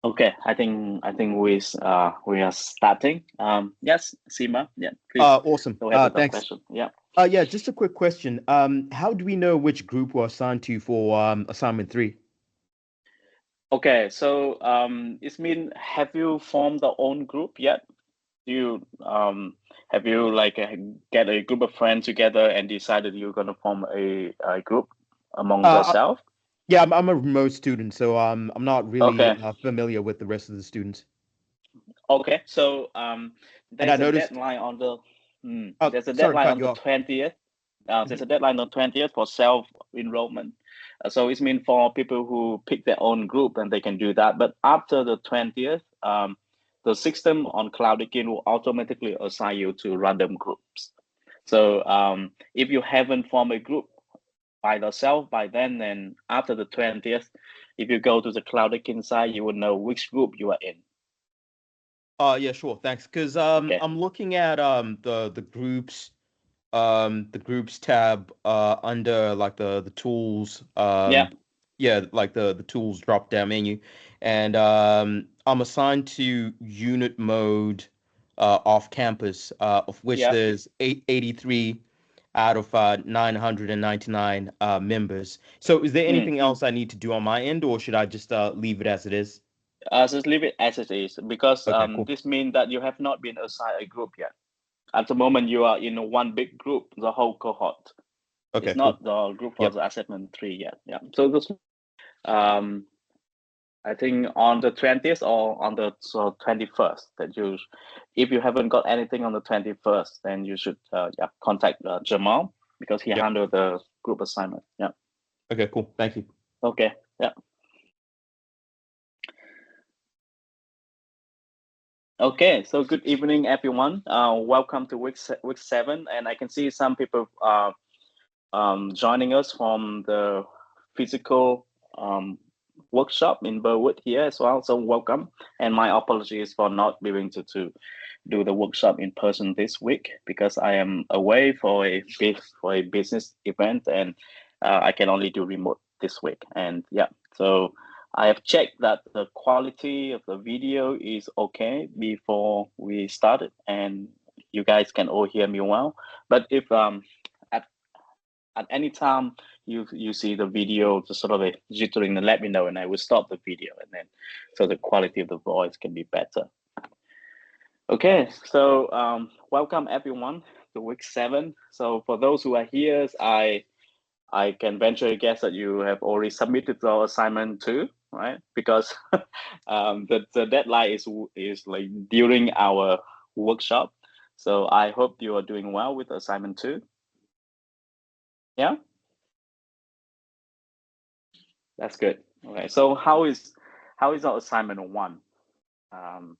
Okay, we are starting. Yes, Seema. Yeah, please Awesome. go ahead with the Thanks. question. Yeah. Yeah, just a quick question. How do we know which group we're assigned to for assignment three? Okay, so it's mean have you formed the own group yet? Do you have you like get a group of friends together and decided you're gonna form a group among Uh, yourself? yeah, I'm a remote student, so I'm not really Okay. familiar with the rest of the students. Okay. So And I there's a noticed. deadline on the there's a Sorry to deadline cut on you the off. 20th. There's Mhm. a deadline on 20th for self enrollment. So it's mean for people who pick their own group and they can do that. But after the 20th, the system on CloudEkin will automatically assign you to random groups. So if you haven't formed a group by yourself by then after the 20th, if you go to the CloudEkin site, you will know which group you are in. Yeah, sure, thanks. Because Okay. I'm looking at the groups tab under like the tools Yeah. yeah, like the tools drop down menu, and I'm assigned to unit mode off campus, of which Yeah. there's 83 out of 999 members. So is there Mm. anything else I need to do on my end, or should I just leave it as it is? Just leave it as it is because Okay, cool. this means that you have not been assigned a group yet. At the moment, you are in one big group, the whole cohort. It's Okay, cool. not the group for Yep. the assessment three yet. Yeah. So this, um, I think on the 20th or on the 21st that if you haven't got anything on the 21st, then you should yeah contact Jamal because he Yep. handled the group assignment. Yeah. Okay, cool. Thank you. Okay. Yeah. Okay, so good evening, everyone. Welcome to week 7, and I can see some people joining us from the physical workshop in Burwood here as well. So welcome, and my apologies for not being able to do the workshop in person this week because I am away for a business event, and I can only do remote this week. And yeah, so I have checked that the quality of the video is okay before we started, and you guys can all hear me well. But if at at any time you see the video just sort of a jittering, then let me know, and I will stop the video, and then so the quality of the voice can be better. Okay, so welcome everyone to week 7. So for those who are here, I can venture a guess that you have already submitted the assignment too, right? Because the deadline is like during our workshop. So I hope you are doing well with assignment 2. Yeah, that's good. Okay, so how is our assignment 1? Um,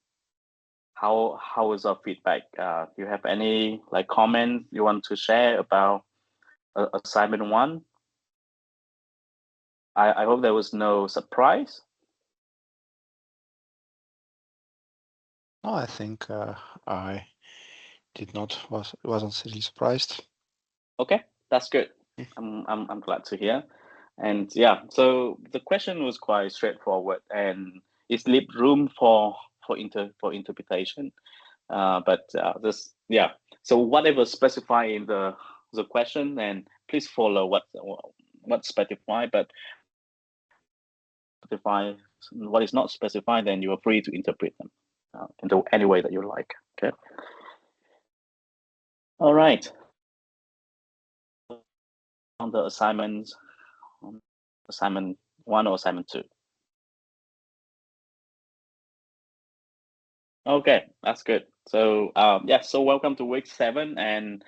how is our feedback? Do you have any like comments you want to share about assignment 1? I hope there was no surprise. No, I think I did not wasn't really surprised. Okay, that's good. Yeah. I'm glad to hear. And yeah, so the question was quite straightforward and it's leave room for interpretation. But this yeah. So whatever specified in the question, then please follow what specified. But specify what is not specified, then you are free to interpret them into any way that you like. Okay. All right. On the assignments, assignment 1 or assignment 2. Okay, that's good. So yeah, so welcome to week 7, and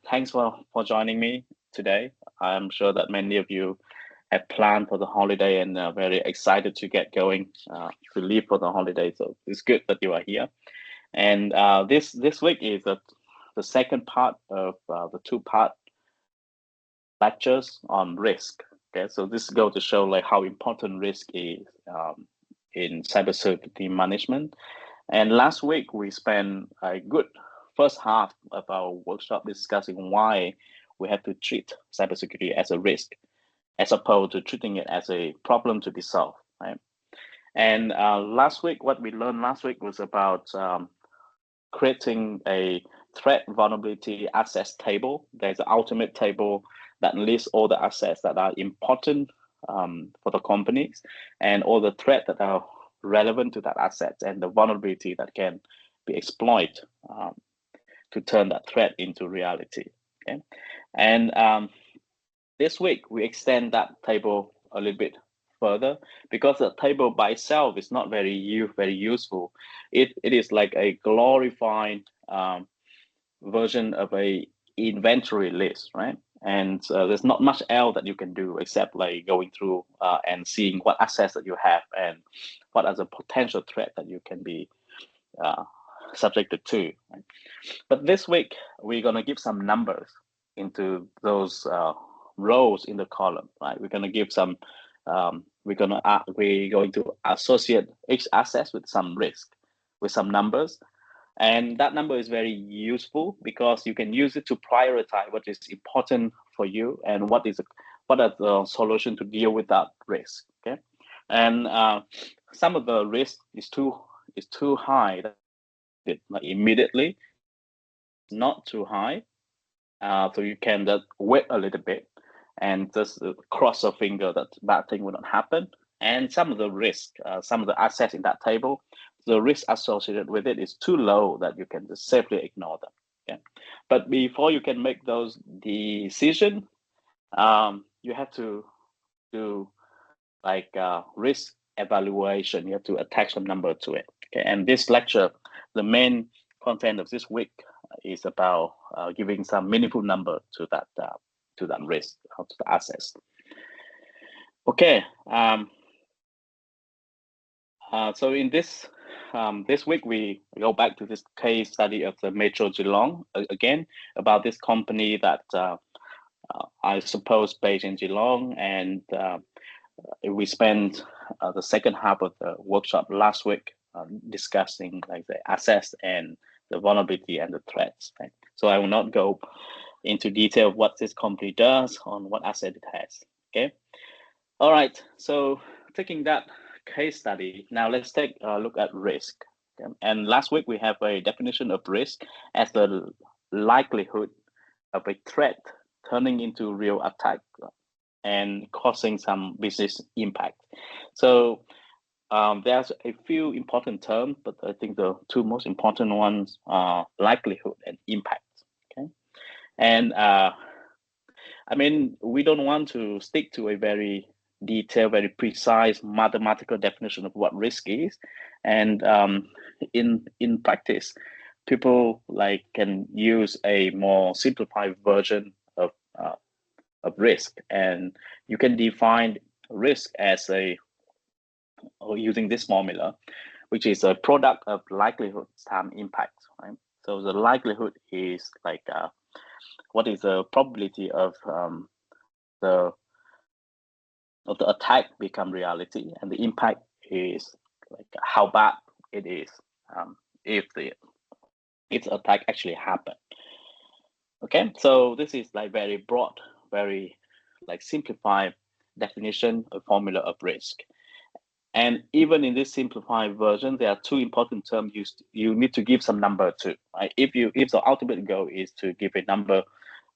thanks for joining me today. I'm sure that many of you have planned for the holiday and are very excited to get going to leave for the holiday. So it's good that you are here. And this week is the second part of the 2-part lectures on risk. Okay, so this goes to show like how important risk is in cybersecurity management. And last week we spent a good first half of our workshop discussing why we have to treat cybersecurity as a risk, as opposed to treating it as a problem to be solved. Right? And last week, what we learned last week was about creating a threat vulnerability assets table. There's an ultimate table that lists all the assets that are important for the companies and all the threats that are relevant to that asset and the vulnerability that can be exploited to turn that threat into reality. Okay, and this week we extend that table a little bit further because the table by itself is not very useful. It is like a glorified version of a inventory list, right? And there's not much else that you can do except like going through and seeing what assets that you have and what are the potential threat that you can be subjected to. Right? But this week we're gonna give some numbers into those rows in the column, right? We're gonna give some. We're going to associate each asset with some risk, with some numbers, and that number is very useful because you can use it to prioritize what is important for you and what are the solution to deal with that risk. Okay, and some of the risk is too high that like immediately, not too high, so you can just wait a little bit and just cross your finger that bad thing will not happen. And some of the risk, some of the assets in that table, the risk associated with it is too low that you can just safely ignore them. Okay, but before you can make those decisions, you have to do like risk evaluation. You have to attach some number to it. Okay, and this lecture, the main content of this week is about giving some meaningful number to that risk, to the assets. Okay. So in this week, we go back to this case study of the Metro Geelong again about this company that I suppose based in Geelong, and we spent the second half of the workshop last week discussing like the assets and the vulnerability and the threats. Right? So I will not go into detail of what this company does on what asset it has. Okay. All right. So taking that case study, now let's take a look at risk. Okay? And last week we have a definition of risk as the likelihood of a threat turning into real attack and causing some business impact. So there's a few important terms, but I think the two most important ones are likelihood and impact. Okay, and I mean, we don't want to stick to a very detailed, very precise mathematical definition of what risk is, and in practice, people like can use a more simplified version of risk, and you can define risk as or using this formula, which is a product of likelihood times impact. Right? So the likelihood is like what is the probability of the attack become reality, and the impact is like how bad it is if the attack actually happened. Okay, so this is like very broad, very like simplified definition of formula of risk. And even in this simplified version, there are two important terms you need to give some number to. Right? If the ultimate goal is to give a number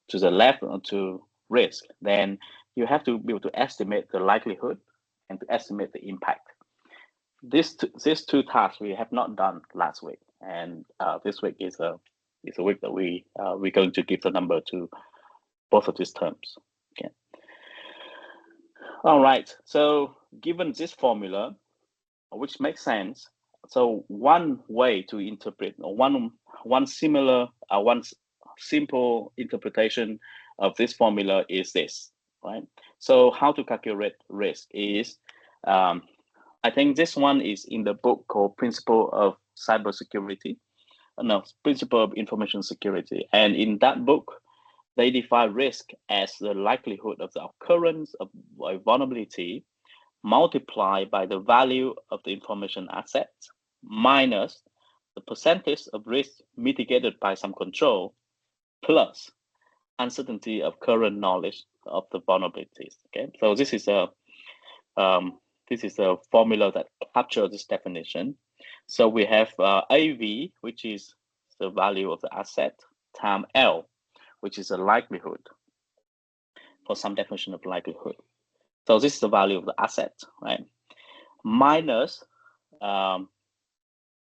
to the left or to risk, then you have to be able to estimate the likelihood and to estimate the impact. These two tasks we have not done last week, and this week is a week that we're going to give the number to both of these terms. Okay. All right. So given this formula, which makes sense, so one way to interpret, or one simple interpretation of this formula is this, right? So how to calculate risk is, I think this one is in the book called Principle of Cybersecurity. No, Principle of Information Security. And in that book, they define risk as the likelihood of the occurrence of a vulnerability multiplied by the value of the information asset minus the percentage of risk mitigated by some control plus uncertainty of current knowledge of the vulnerabilities. Okay, so this is a this is a formula that captures this definition. So we have AV, which is the value of the asset, times L, which is a likelihood, for some definition of likelihood. So this is the value of the asset, right? Minus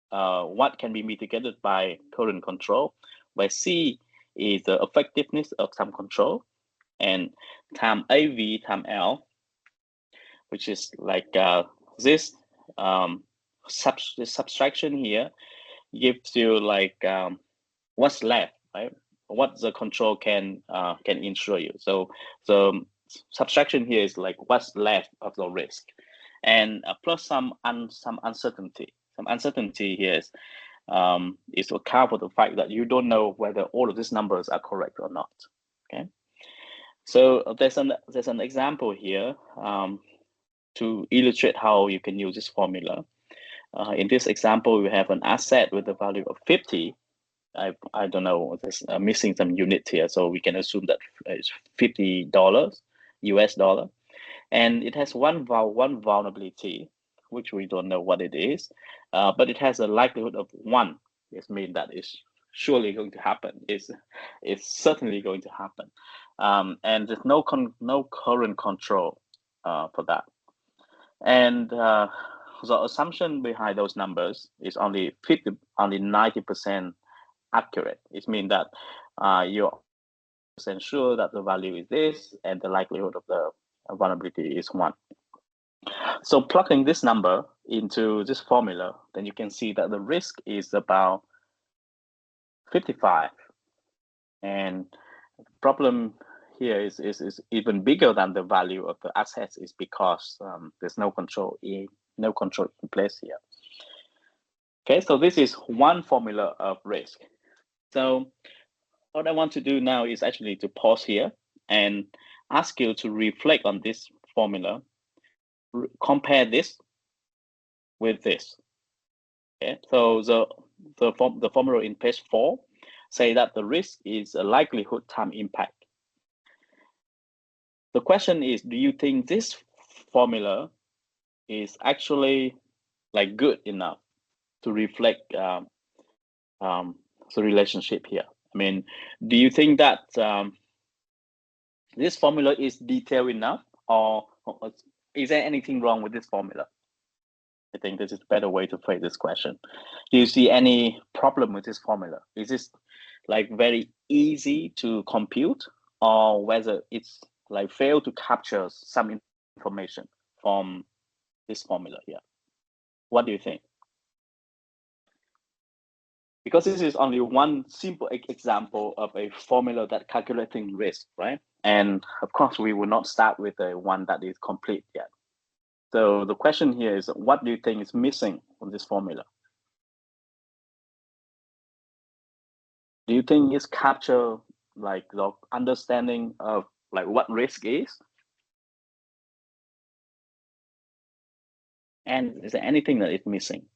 what can be mitigated by current control, where C is the effectiveness of some control, and time AV time L, which is like this subtraction here gives you like what's left, right? What the control can insure you. So the subtraction here is like what's left of the risk, and plus some uncertainty. Some uncertainty here is to account for the fact that you don't know whether all of these numbers are correct or not. Okay, so there's an example here to illustrate how you can use this formula. In this example, we have an asset with a value of 50. I don't know, there's missing some unit here, so we can assume that it's $50 US dollar, and it has one vulnerability, which we don't know what it is, but it has a likelihood of 1. This means that it's surely going to happen. It's certainly going to happen, and there's no current control for that. And the assumption behind those numbers is only 90% accurate. It means that you're sure that the value is this, and the likelihood of the vulnerability is 1. So plugging this number into this formula, then you can see that the risk is about 55, and the problem here is even bigger than the value of the assets, is because there's no control in place here. Okay, so this is one formula of risk. So what I want to do now is actually to pause here and ask you to reflect on this formula, compare this with this. Okay, so the formula in page 4 say that the risk is a likelihood time impact. The question is, do you think this formula is actually like good enough to reflect the relationship here? I mean, do you think that this formula is detailed enough, or is there anything wrong with this formula? I think this is a better way to phrase this question. Do you see any problem with this formula? Is this like very easy to compute, or whether it's like fail to capture some information from this formula here? What do you think? Because this is only one simple example of a formula that calculating risk, right? And of course, we will not start with a one that is complete yet. So the question here is, what do you think is missing from this formula? Do you think it's capture like the understanding of like what risk is? And is there anything that is missing?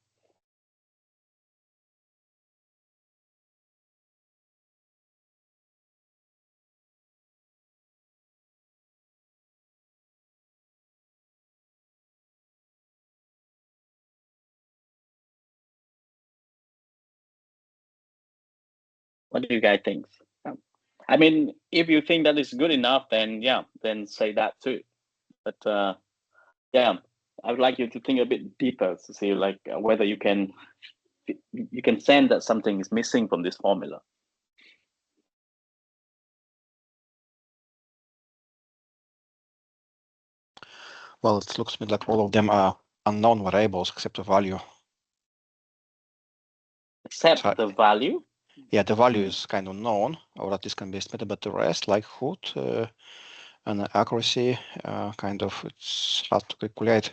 What do you guys think? I mean, if you think that is good enough, then yeah, then say that too. But yeah, I would like you to think a bit deeper to see like whether you can sense that something is missing from this formula. Well, it looks to me like all of them are unknown variables except the value. Except the value? Yeah, the value is kind of known, or at least can be estimated, but the rest, likelihood and accuracy, kind of it's hard to calculate.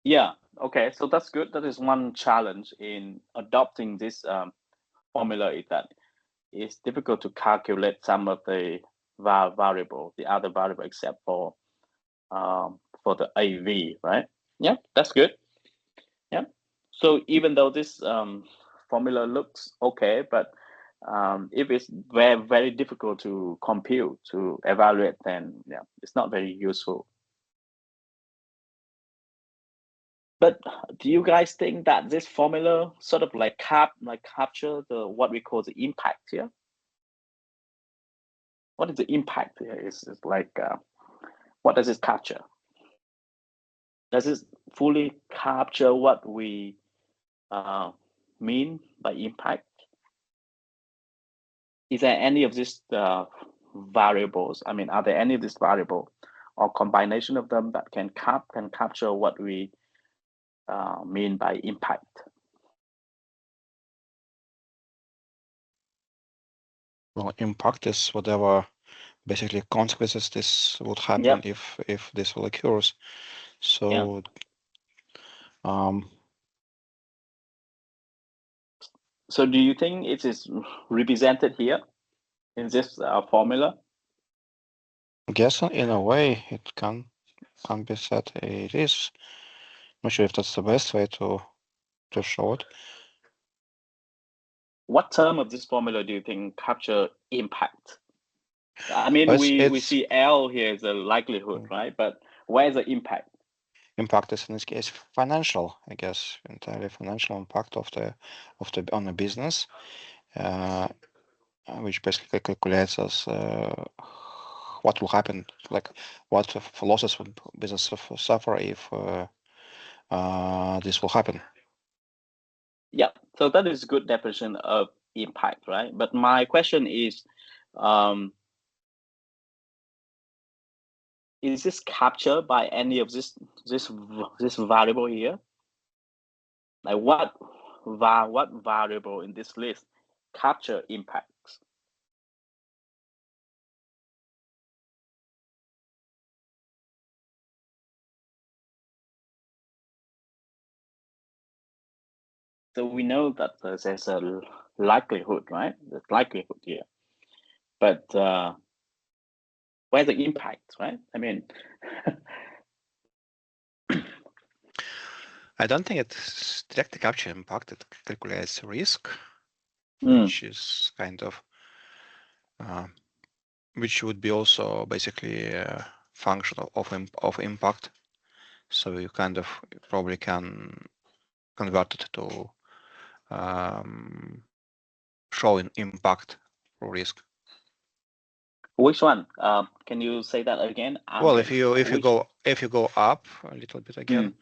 Yeah, okay, so that's good. That is one challenge in adopting this formula, is that it's difficult to calculate some of the variable, the other variable, except for the AV, right? Yeah, that's good. Yeah. So even though this formula looks okay, but if it's very, very difficult to compute, to evaluate, then yeah, it's not very useful. But do you guys think that this formula sort of like capture the what we call the impact here? What is the impact here? Is like what does it capture? Does it fully capture what we mean by impact? Is there any of these variables? I mean, are there any of these variable or combination of them that can capture what we mean by impact? Well, impact is whatever basically consequences this would happen if this will occurs. So so do you think it is represented here in this formula? I guess in a way it can be said it is. Not sure if that's the best way to show it. What term of this formula do you think capture impact? I mean, we see L here is a likelihood, right? But where is the impact? Impact is in this case financial, I guess, entirely financial impact of the on the business, which basically calculates as what will happen, like what losses would business suffer if this will happen. Yeah, so that is a good definition of impact, right? But my question is this captured by any of this variable here? Like what variable in this list capture impacts? So we know that there's a likelihood, right? There's likelihood here, but where's the impact, right? I mean, I don't think it's directly capture impact. It calculates risk, which is kind of which would be also basically a function of impact. So you kind of probably can convert it to showing impact or risk. Which one? Can you say that again? Well, if you go up a little bit again,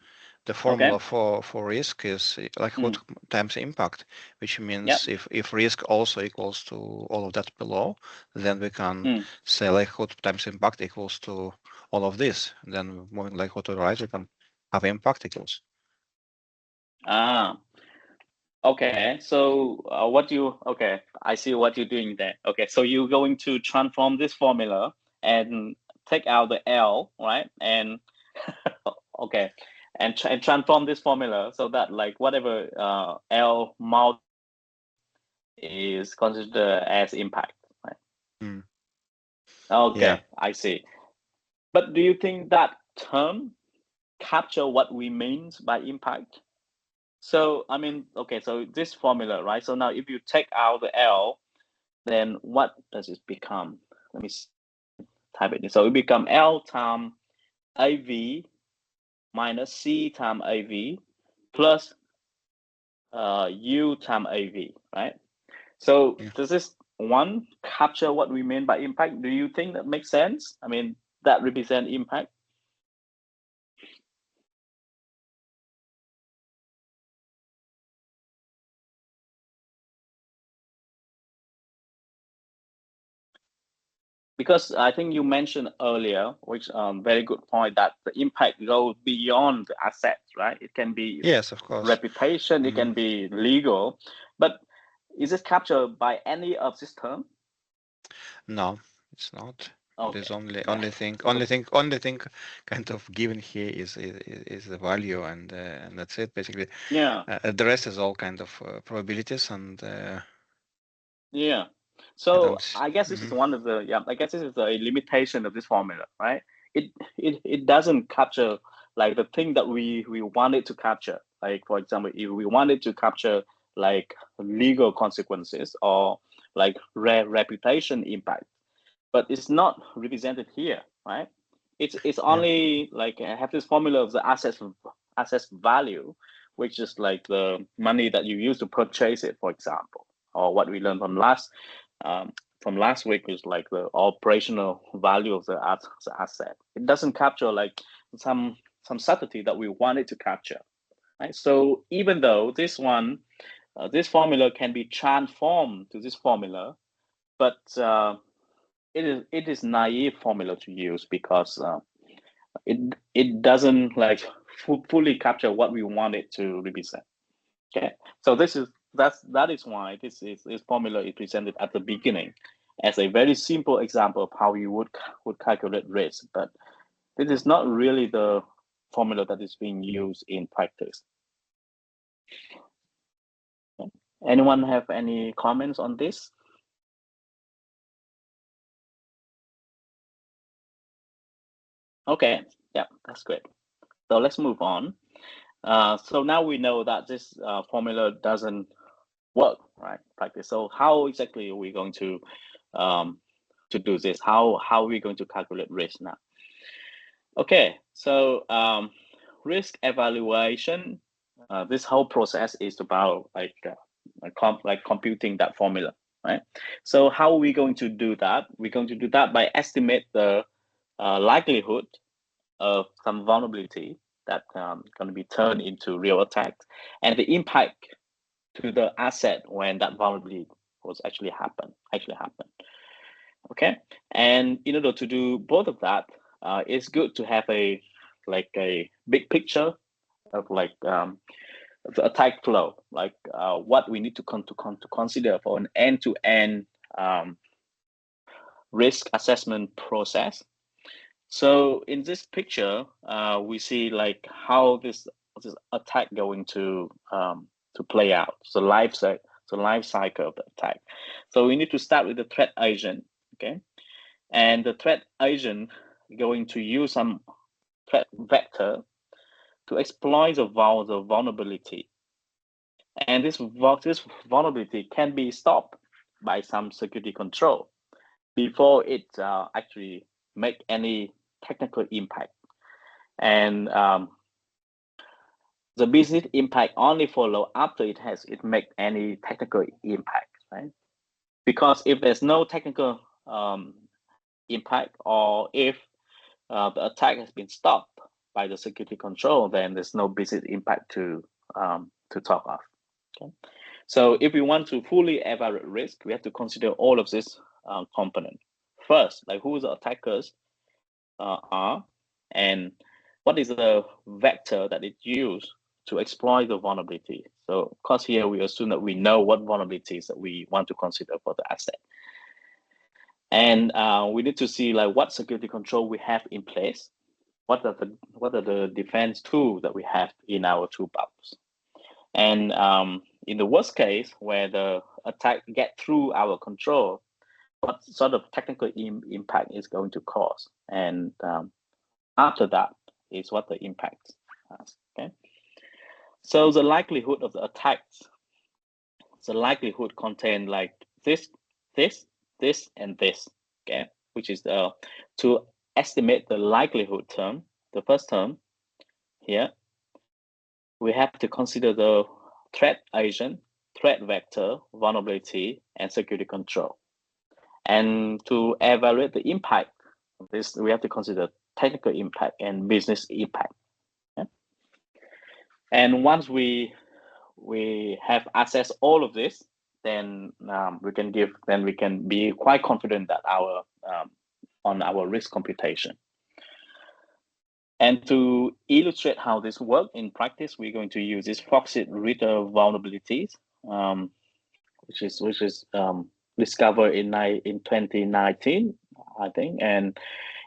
the formula for risk is likelihood times impact, which means if risk also equals to all of that below, then we can say likelihood times impact equals to all of this. And then moving likelihood to the right, we can have impact equals. Okay, so I see what you're doing there. Okay, so you're going to transform this formula and take out the L, right? And okay, and transform this formula so that like whatever L mod is considered as impact, right? Okay, I see. But do you think that term capture what we mean by impact? So I mean, okay, so this formula, right? So now if you take out the L, then what does it become? Let me type it in. So it become L times AV minus C times AV plus U times AV, right? So does this one capture what we mean by impact? Do you think that makes sense? I mean, that represent impact? Because I think you mentioned earlier, which very good point, that the impact goes beyond the assets, right? It can be of course reputation, it can be legal, but is it captured by any of this term? No, it's not. Okay. There's only thing kind of given here is the value, and that's it basically. The rest is all kind of probabilities and. So I guess this is one of the I guess this is a limitation of this formula, right? It doesn't capture like the thing that we wanted to capture. Like for example, if we wanted to capture like legal consequences or like reputation impact, but it's not represented here, right? It's only like have this formula of the assets value, which is like the money that you use to purchase it, for example, or what we learned from last week is like the operational value of the asset. It doesn't capture like some subtlety that we wanted to capture, right? So even though this one, this formula can be transformed to this formula, but it is naive formula to use because it doesn't like fully capture what we want it to represent. Okay, so that is why this formula is presented at the beginning as a very simple example of how you would calculate risk, but this is not really the formula that is being used in practice. Okay. Anyone have any comments on this? Okay, yeah, that's great. So let's move on. So now we know that this formula doesn't work, right? Practice. So how exactly are we going to do this? How are we going to calculate risk now? Okay, so risk evaluation. This whole process is about like computing that formula, right? So how are we going to do that? We're going to do that by estimate the likelihood of some vulnerability that going to be turned into real attacks, and the impact to the asset when that vulnerability was actually happen. Okay, and in order to do both of that, it's good to have a big picture of like the attack flow, like what we need to consider for an end-to-end risk assessment process. So in this picture, we see like how this attack going to play out. So life cycle of the attack. So we need to start with the threat agent, okay? And the threat agent going to use some threat vector to exploit the vulnerability. And this vulnerability can be stopped by some security control before it actually make any technical impact. And the business impact only follow after it make any technical impact, right? Because if there's no technical impact, or if the attack has been stopped by the security control, then there's no business impact to talk of. Okay, so if we want to fully evaluate risk, we have to consider all of this component. First, like who the attackers are, and what is the vector that it used to exploit the vulnerability. So of course here we assume that we know what vulnerabilities that we want to consider for the asset. And we need to see like what security control we have in place, what are the defense tools that we have in our toolbox. And in the worst case, where the attack get through our control, what sort of technical impact is going to cause. And after that is what the impact has, okay? So the likelihood of the attacks, the likelihood contain like this, and this, okay? Which is to estimate the likelihood term, the first term here, we have to consider the threat agent, threat vector, vulnerability, and security control. And to evaluate the impact of this, we have to consider technical impact and business impact. Okay? And once we have assessed all of this, then we can be quite confident that on our risk computation. And to illustrate how this works in practice, we're going to use this Foxit Reader vulnerabilities, which is discovered in 2019, I think, and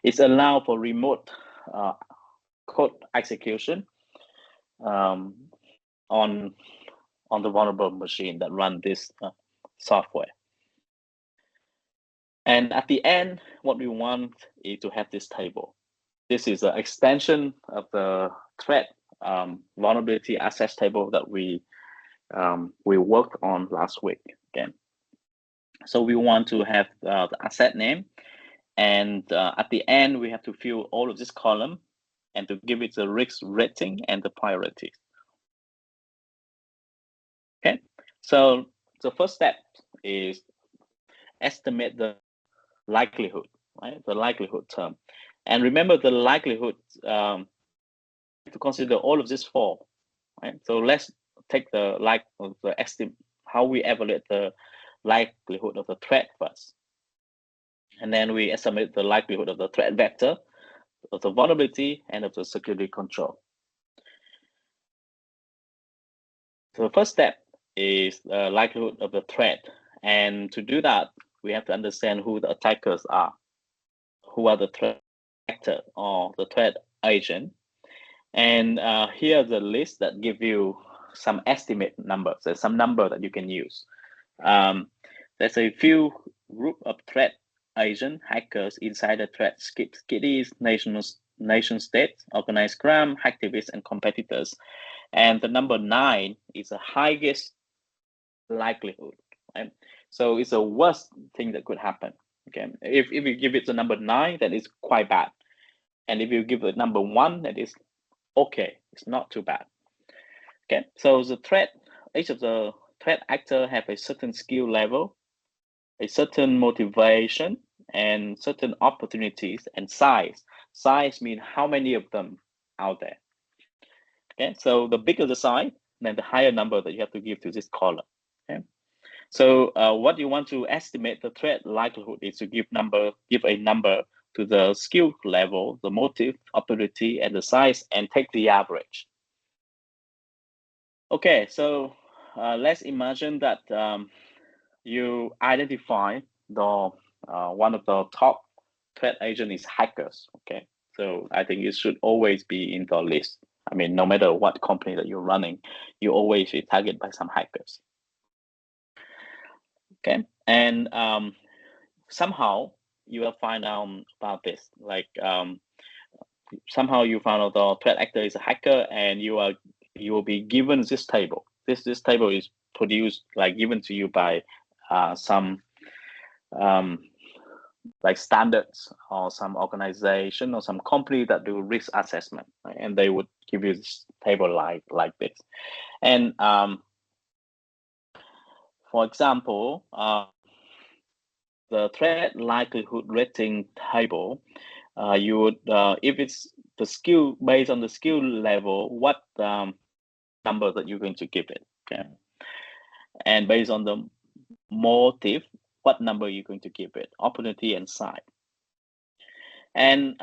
it's allowed for remote code execution on the vulnerable machine that run this software. And at the end, what we want is to have this table. This is an extension of the threat vulnerability access table that we worked on last week again. So we want to have the asset name, and at the end we have to fill all of this column, and to give it the risk rating and the priority. Okay, so the first step is estimate the likelihood, right? The likelihood term. And remember the likelihood, to consider all of these four, right? So let's take the estimate, how we evaluate the likelihood of the threat first. And then we estimate the likelihood of the threat vector, of the vulnerability, and of the security control. So the first step is the likelihood of the threat. And to do that, we have to understand who the attackers are, who are the threat actor or the threat agent. And here are the list that give you some estimate numbers. There's some number that you can use. There's a few group of threat agent, hackers, insider threats, kiddies, nation states, organized crime, hacktivists, and competitors. And the number 9 is the highest likelihood, right? So it's the worst thing that could happen. Okay, if you give it the number 9, that is quite bad. And if you give it number 1, that is okay, it's not too bad. Okay, so the threat, each of the threat actor have a certain skill level, a certain motivation, and certain opportunities and size. Size means how many of them out there. Okay, so the bigger the size, then the higher number that you have to give to this column. Okay, so what you want to estimate the threat likelihood is to give a number to the skill level, the motive, opportunity, and the size, and take the average. Okay, so let's imagine that you identify the one of the top threat agent is hackers. Okay, so I think it should always be in the list. I mean, no matter what company that you're running, you always be targeted by some hackers. Okay, and somehow you will find out about this. Like somehow you found out the threat actor is a hacker, and you will be given this table. This table is produced, like given to you by some like standards or some organization or some company that do risk assessment, right? And they would give you this table like this. And for example, the threat likelihood rating table, you would if it's the skill, based on the skill level, what number that you're going to give it. Okay, and based on the motive, what number you're going to give it, opportunity and size. And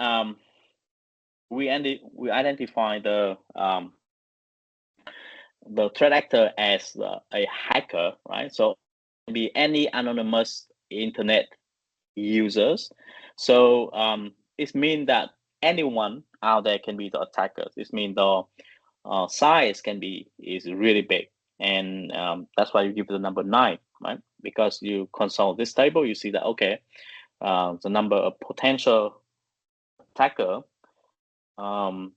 we identify the threat actor as a hacker, right? So it can be any anonymous internet users. So it means that anyone out there can be the attackers. It means the size is really big, and that's why you give the number 9, right? Because you consult this table, you see that okay, the number of potential attacker to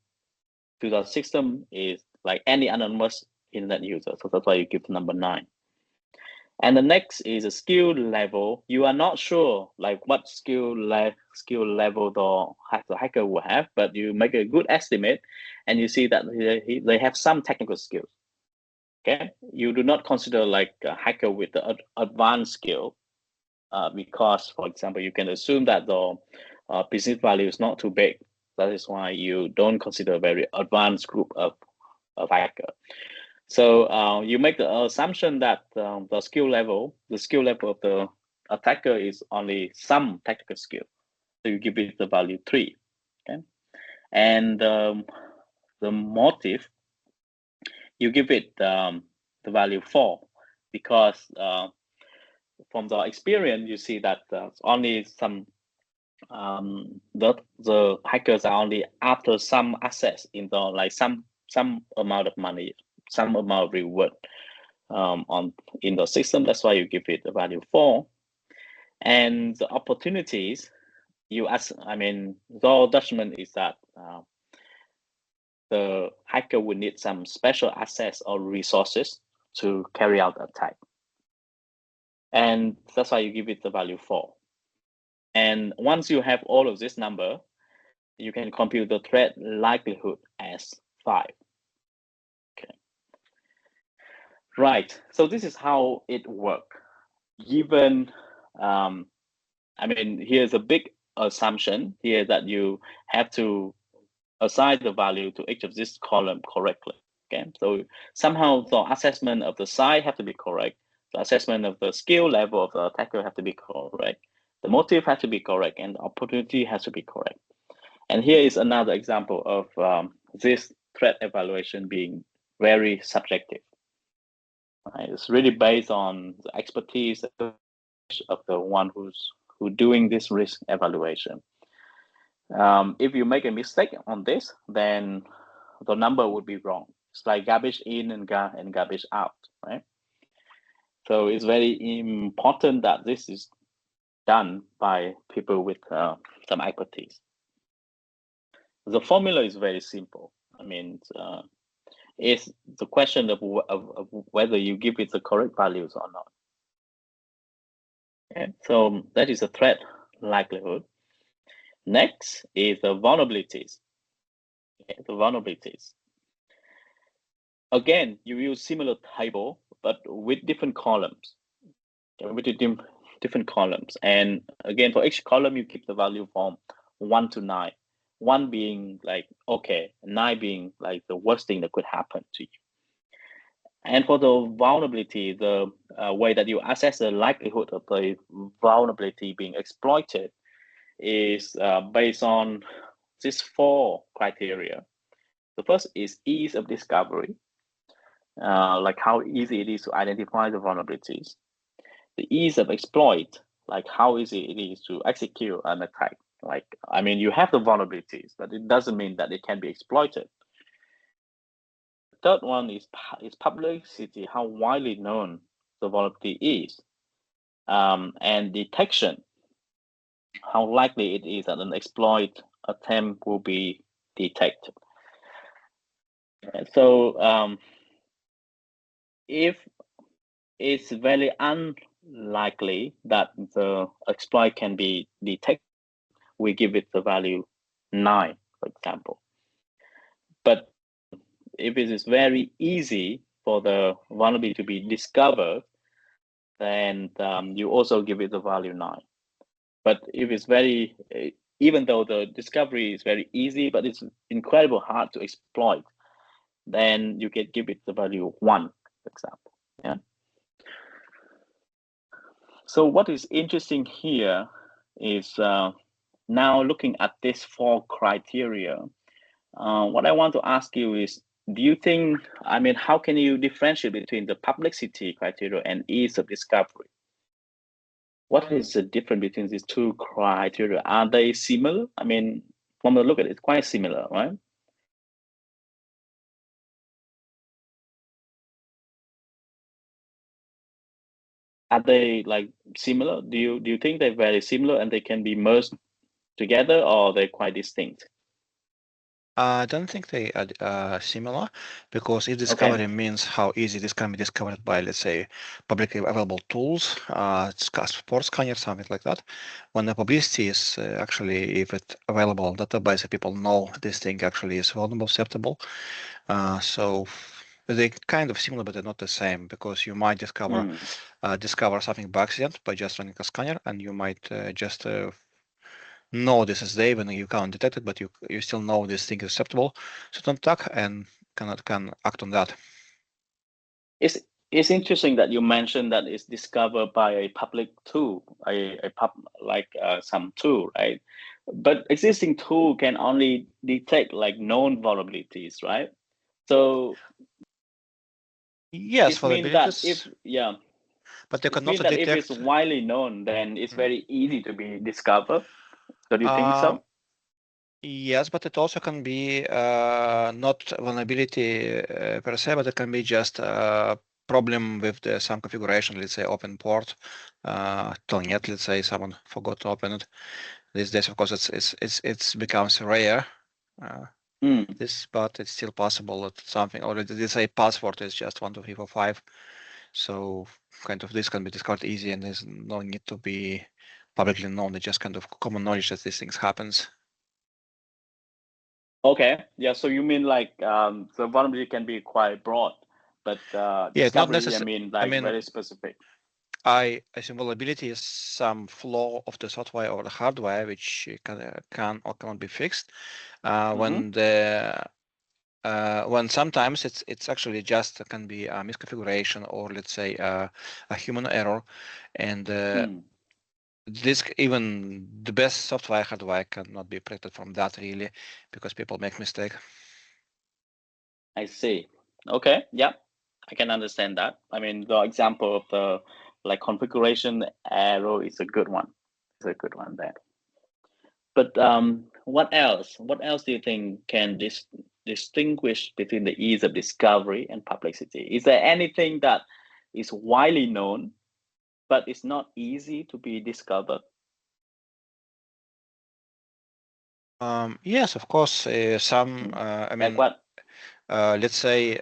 the system is like any anonymous internet user. So that's why you give the number 9. And the next is a skill level. You are not sure like what skill level the hacker will have, but you make a good estimate, and you see that they have some technical skills. Okay, you do not consider like a hacker with the advanced skill, because, for example, you can assume that the business value is not too big. That is why you don't consider a very advanced group of hacker. So you make the assumption that the skill level of the attacker is only some technical skill. So you give it the value 3. Okay, and the motive, you give it the value 4, because from the experience you see that only some the hackers are only after some assets in the like some amount of money, some amount of reward in the system. That's why you give it a value 4. And the opportunities, the judgment is that the hacker will need some special assets or resources to carry out the attack, and that's why you give it the value 4. And once you have all of this number, you can compute the threat likelihood as 5. Okay. Right. So this is how it works. Given, I mean, here's a big assumption here that you have to assign the value to each of this column correctly. Okay. So somehow the assessment of the size have to be correct. The assessment of the skill level of the attacker have to be correct. The motive has to be correct, and the opportunity has to be correct. And here is another example of this threat evaluation being very subjective. Right? It's really based on the expertise of the one who's doing this risk evaluation. If you make a mistake on this, then the number would be wrong. It's like garbage in and garbage out, right? So it's very important that this is done by people with some expertise. The formula is very simple. I mean, it's the question of whether you give it the correct values or not. Okay, so that is a threat likelihood. Next is the vulnerabilities. Okay, the vulnerabilities. Again, you use similar table, but with different columns. Okay, with different columns. And again, for each column, you keep the value from 1 to 9. 1 being like, okay, 9 being like the worst thing that could happen to you. And for the vulnerability, the way that you assess the likelihood of the vulnerability being exploited is based on these 4 criteria. The first is ease of discovery, like how easy it is to identify the vulnerabilities. The ease of exploit, like how easy it is to execute an attack. Like, I mean, you have the vulnerabilities, but it doesn't mean that it can be exploited. The third one is publicity, how widely known the vulnerability is, and detection, how likely it is that an exploit attempt will be detected. And so if it's very unlikely that the exploit can be detected, we give it the value 9, for example. But if it is very easy for the vulnerability to be discovered, then you also give it the value 9. But if it's very, even though the discovery is very easy, but it's incredibly hard to exploit, then you can give it the value 1, for example. Yeah. So what is interesting here is now looking at these 4 criteria, what I want to ask you is, do you think, I mean, how can you differentiate between the publicity criteria and ease of discovery? What is the difference between these 2 criteria? Are they similar? I mean, from the look at it, it's quite similar, right? Are they like similar? Do you think they're very similar and they can be merged together, or they're quite distinct? I don't think they are similar, because if discovery means how easy this can be discovered by, let's say, publicly available tools, support scanner, something like that. When the publicity is actually, if it's available database, people know this thing actually is vulnerable, susceptible. So they kind of similar, but they're not the same, because you might discover something by accident by just running a scanner, and you might just know this is there when you can't detect it, but you still know this thing is susceptible to an attack and can act on that. It's interesting that you mentioned that it's discovered by a public tool, some tool, right? But existing tool can only detect like known vulnerabilities, right? So yes, it means that but they it can means also that detect. if it's widely known, then it's very easy to be discovered. So do you think so? Yes, but it also can be not vulnerability per se, but it can be just a problem with some configuration, let's say open port, telnet, let's say someone forgot to open it. These days, of course, it's becomes rare. But it's still possible that something, or let's say password is just 1, 2, 3, 4, 5. So kind of this can be discovered easy, and there's no need to be publicly known. It's just kind of common knowledge that these things happens. Okay, yeah. So you mean like the vulnerability can be quite broad, but Yeah, it's not discovery, I necessary. mean, I like mean, very specific. I assume vulnerability is some flaw of the software or the hardware which can or cannot be fixed. When sometimes it's actually just can be a misconfiguration or let's say a human error, and this even the best software hardware cannot be protected from that really because people make mistake. I see. Okay, yeah, I can understand that. I mean, the example of the like configuration error is a good one. It's a good one there. But what else? What else do you think can distinguish between the ease of discovery and publicity? Is there anything that is widely known, but it's not easy to be discovered? Yes, of course. Some I Like mean, what? let's say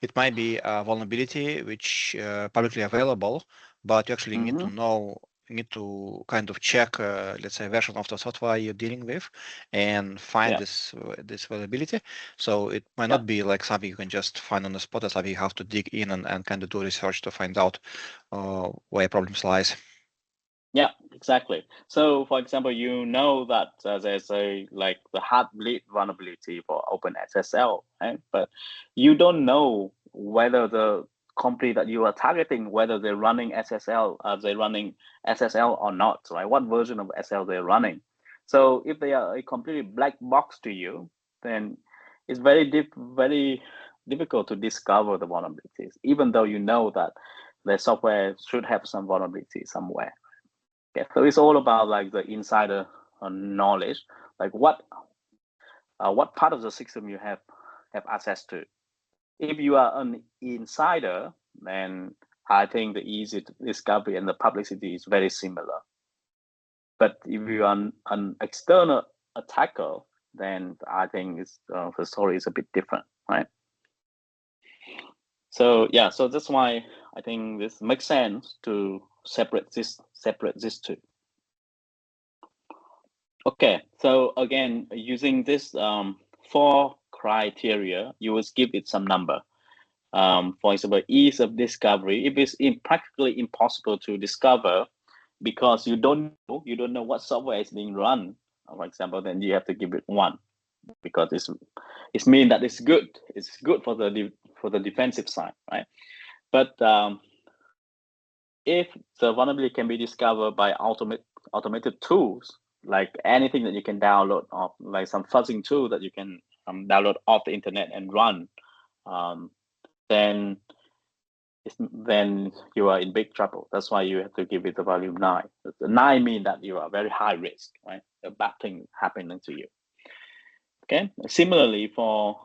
it might be a vulnerability which publicly available, but you actually need to know, need to kind of check, let's say, version of the software you're dealing with, and find this vulnerability. So it might not be like something you can just find on the spot. It's something you have to dig in and kind of do research to find out where problems lies. Yeah, exactly. So, for example, you know that there's a like the heartbleed vulnerability for OpenSSL, right? But you don't know whether the company that you are targeting, whether they're running SSL, they're running SSL or not, right? What version of SSL they're running. So, if they are a completely black box to you, then it's very difficult to discover the vulnerabilities, even though you know that the software should have some vulnerability somewhere. Okay, so it's all about like the insider knowledge, like what part of the system you have access to. If you are an insider, then I think the easy discovery and the publicity is very similar. But if you are an external attacker, then I think it's, the story is a bit different, right? So yeah, so that's why I think this makes sense to separate these two. Okay, so again, using this 4 criteria, you will give it some number. For example, ease of discovery. If it's practically impossible to discover because you don't know what software is being run, for example, then you have to give it 1 because it's mean that it's good. It's good for the defensive side, right? But if the vulnerability can be discovered by automated tools, like anything that you can download off, like some fuzzing tool that you can download off the internet and run, um, then then you are in big trouble. That's why you have to give it the value 9. The 9 means that you are very high risk, right? A bad thing happening to you. Okay. Similarly, for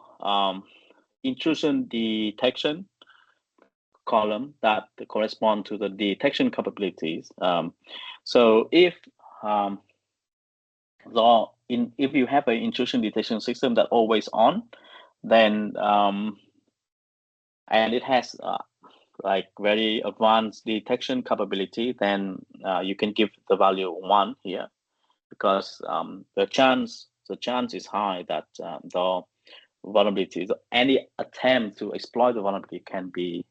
intrusion detection column that correspond to the detection capabilities. So if if you have an intrusion detection system that always on, then and it has like very advanced detection capability, then you can give the value 1 here because the chance is high that the vulnerabilities, any attempt to exploit the vulnerability can be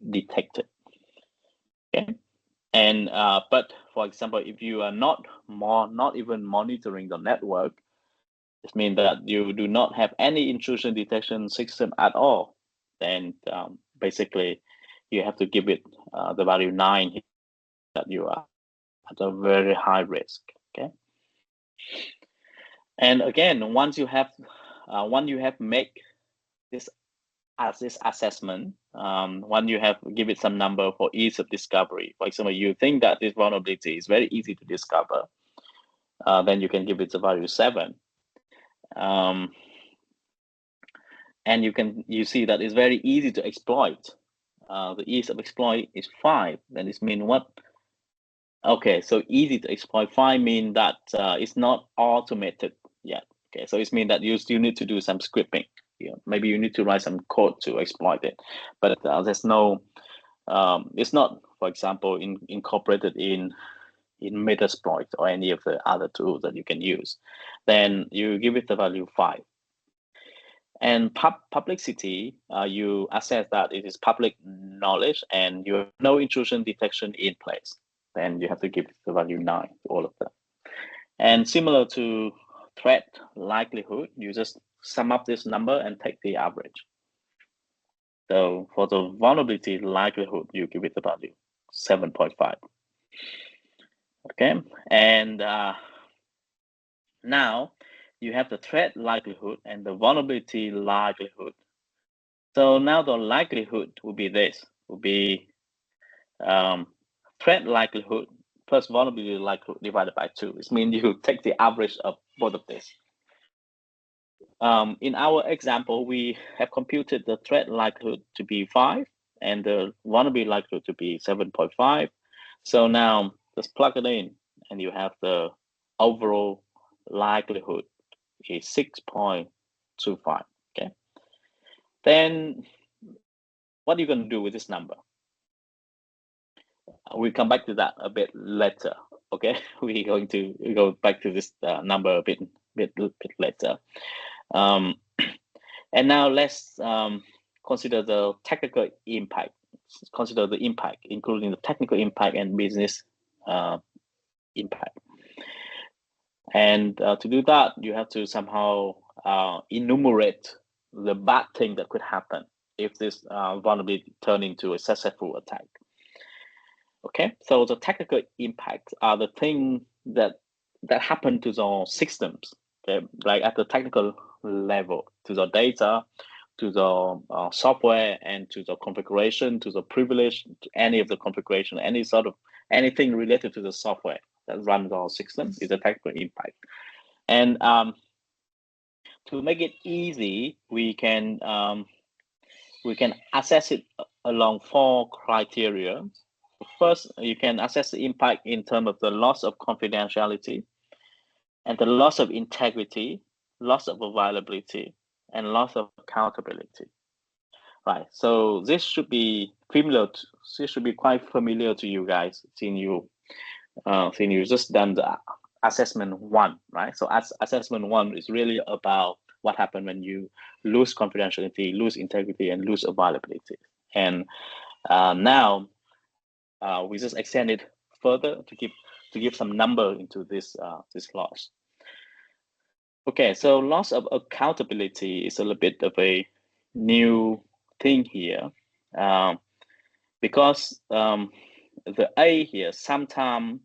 detected. Okay. And but for example, if you are not even monitoring the network, it means that you do not have any intrusion detection system at all. Then basically, you have to give it the value 9 that you are at a very high risk. Okay. And again, once you have made this assessment, when you have give it some number for ease of discovery. For example, you think that this vulnerability is very easy to discover, then you can give it a value 7. And you see that it's very easy to exploit. The ease of exploit is 5. Then it means what? Okay, so easy to exploit 5 mean that it's not automated yet. Okay, so it means that you still need to do some scripting. Maybe you need to write some code to exploit it, but there's no. It's not, for example, incorporated in in Metasploit or any of the other tools that you can use, then you give it the value 5. And publicity, you assess that it is public knowledge and you have no intrusion detection in place. Then you have to give it the value 9 to all of them. And similar to threat likelihood, you just sum up this number and take the average. So for the vulnerability likelihood, you give it the value 7.5. Okay, and now you have the threat likelihood and the vulnerability likelihood. So now the likelihood will be this, will be threat likelihood plus vulnerability likelihood divided by 2. It means you take the average of both of this. In our example, we have computed the threat likelihood to be 5 and the vulnerability likelihood to be 7.5. So now just plug it in and you have the overall likelihood is 6.25. Okay. Then what are you going to do with this number? We'll come back to that a bit later. Okay, we're going to go back to this number a bit later. And now let's consider the technical impact. Consider the impact, including the technical impact and business impact. And to do that, you have to somehow enumerate the bad thing that could happen if this vulnerability turned into a successful attack. Okay, so the technical impacts are the things that happen to the systems, okay? Like at the technical level, to the data, to the software, and to the configuration, to the privilege, to any of the configuration, anything related to the software that runs our system is a technical impact. And to make it easy, we can assess it along 4 criteria. First, you can assess the impact in terms of the loss of confidentiality and the loss of integrity, loss of availability, and loss of accountability. Right. So this should be familiar. This should be quite familiar to you guys, since you just done the assessment 1, right? So assessment 1 is really about what happened when you lose confidentiality, lose integrity, and lose availability. And now we just extend it further to give some number into this loss. Okay, so loss of accountability is a little bit of a new thing here, because the A here sometimes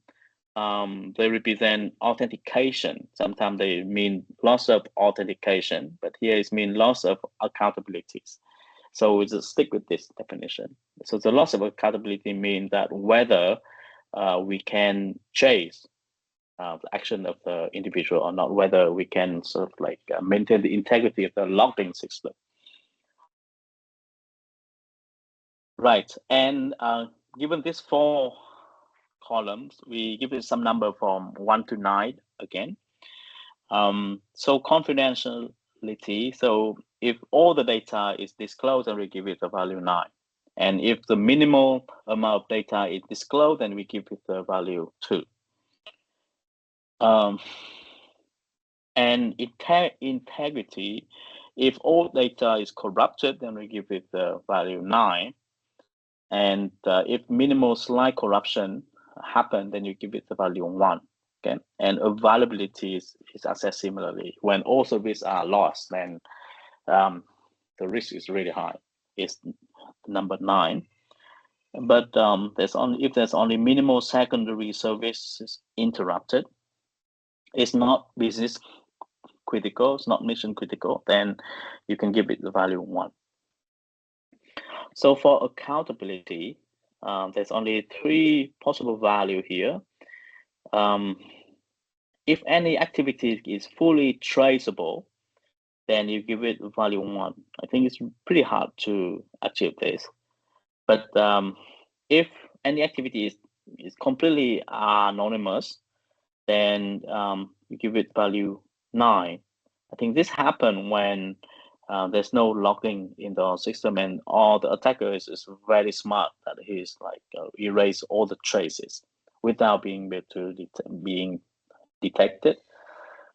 they represent authentication. Sometimes they mean loss of authentication, but here it means loss of accountabilities. So we just stick with this definition. So the loss of accountability means that whether we can chase the action of the individual or not, whether we can sort of like maintain the integrity of the logging system. Right, and given these 4 columns, we give it some number from 1 to 9 again. So confidentiality, so if all the data is disclosed, then we give it the value 9. And if the minimal amount of data is disclosed, then we give it the value 2. And integrity, if all data is corrupted, then we give it the value 9. And if minimal slight corruption happen, then you give it the value 1. Okay, and availability is assessed similarly. When all services are lost, then the risk is really high. It's number 9. But if there's only minimal secondary services interrupted, it's not business critical, it's not mission critical, then you can give it the value 1. So for accountability, there's only 3 possible value here. If any activity is fully traceable, then you give it value 1. I think it's pretty hard to achieve this. But if any activity is completely anonymous, then you give it value 9. I think this happens when there's no logging in the system and all the attacker is very smart that he's like erase all the traces without being able to being detected,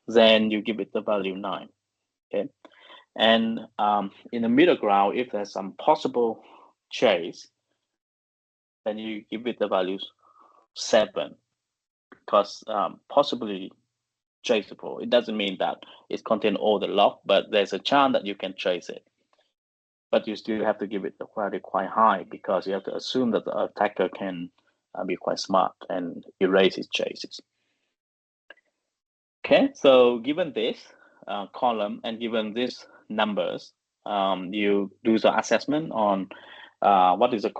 then you give it the value 9. Okay, and in the middle ground, if there's some possible chase, then you give it the value 7, because possibly traceable. It doesn't mean that it contains all the log, but there's a chance that you can trace it. But you still have to give it the value quite high, because you have to assume that the attacker can be quite smart and erase his traces. Okay, so given this column and given these numbers, you do the assessment on what is a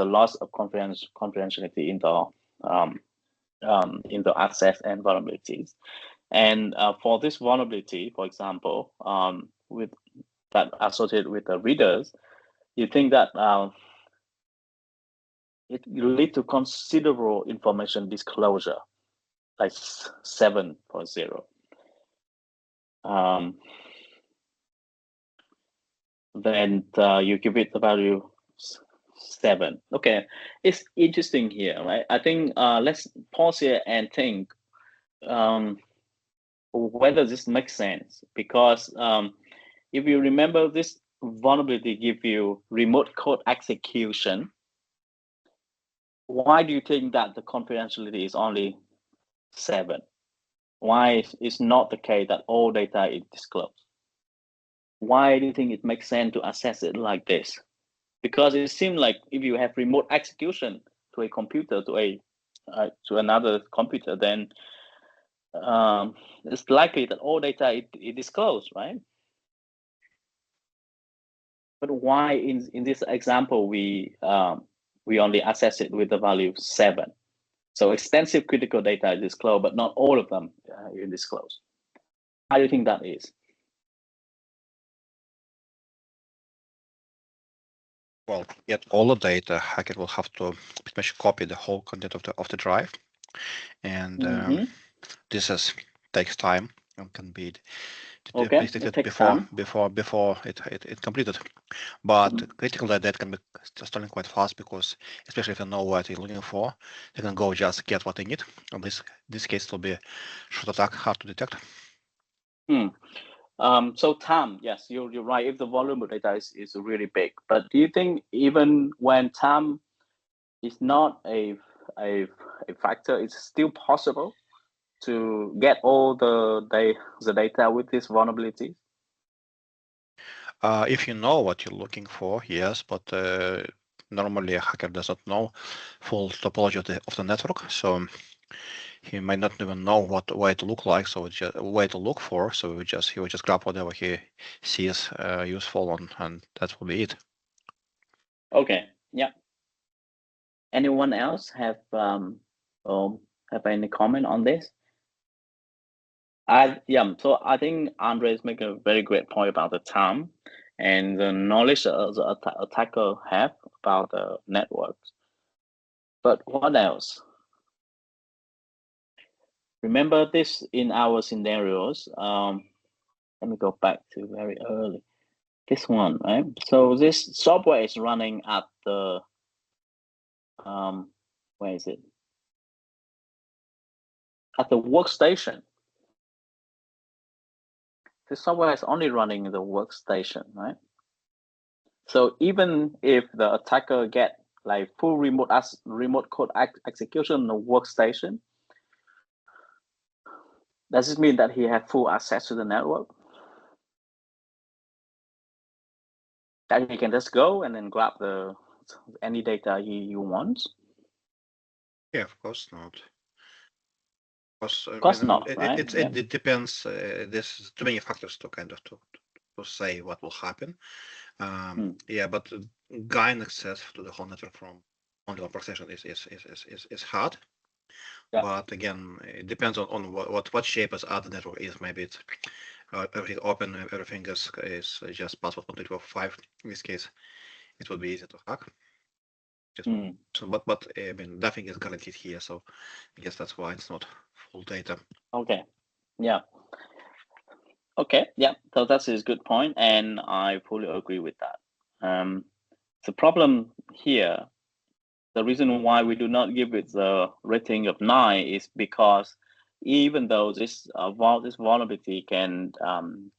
loss of confidentiality in the access and vulnerabilities. And for this vulnerability, for example, with that associated with the readers, you think that it will lead to considerable information disclosure, like 7.0. Then you give it the value 7. Okay, it's interesting here, right? I think let's pause here and think whether this makes sense, because if you remember, this vulnerability give you remote code execution. Why do you think that the confidentiality is only 7? Why is not the case that all data is disclosed? Why do you think it makes sense to assess it like this? Because it seems like if you have remote execution to a computer, to another computer, then it's likely that all data is disclosed, right? But why in this example we only assess it with the value 7? So extensive critical data is disclosed, but not all of them is disclosed. How do you think that is? Well, to get all the data, hacker will have to pretty much copy the whole content of the drive, and this takes time and can be detected before it completed. But critical data can be stolen quite fast, because especially if you know what you're looking for, you can go just get what they need. In this case, it will be a short attack, hard to detect. So time, yes, you're right. If the volume of data is really big, but do you think even when time is not a factor, it's still possible to get all the data with this vulnerability? If you know what you're looking for, yes, but normally a hacker does not know full topology of the network, so he might not even know what way to look like, so just a way to look for. So he will just grab whatever he sees useful, and that will be it. Okay. Yeah. Anyone else have any comment on this? So I think Andre is making a very great point about the time and the knowledge the attacker have about the networks. But what else? Remember this in our scenarios. Let me go back to very early. This one, right? So this software is running at the where is it? At the workstation. This software is only running in the workstation, right? So even if the attacker get like full remote code execution on the workstation, does it mean that he has full access to the network? That he can just go and then grab any data he wants? Yeah, of course not. Of course not, right? It depends. There's too many factors to kind of to say what will happen. Yeah, but gain access to the whole network from only one workstation is hard. Yeah. But again, it depends on what shape as other network is. Maybe it's everything open, everything is just password 1.2.5. In this case, it would be easy to hack. So, but I mean, nothing is guaranteed here, so I guess that's why it's not full data. Okay. Yeah. Okay. Yeah. So that's a good point, and I fully agree with that. The problem here, the reason why we do not give it the rating of 9 is because even though this vulnerability can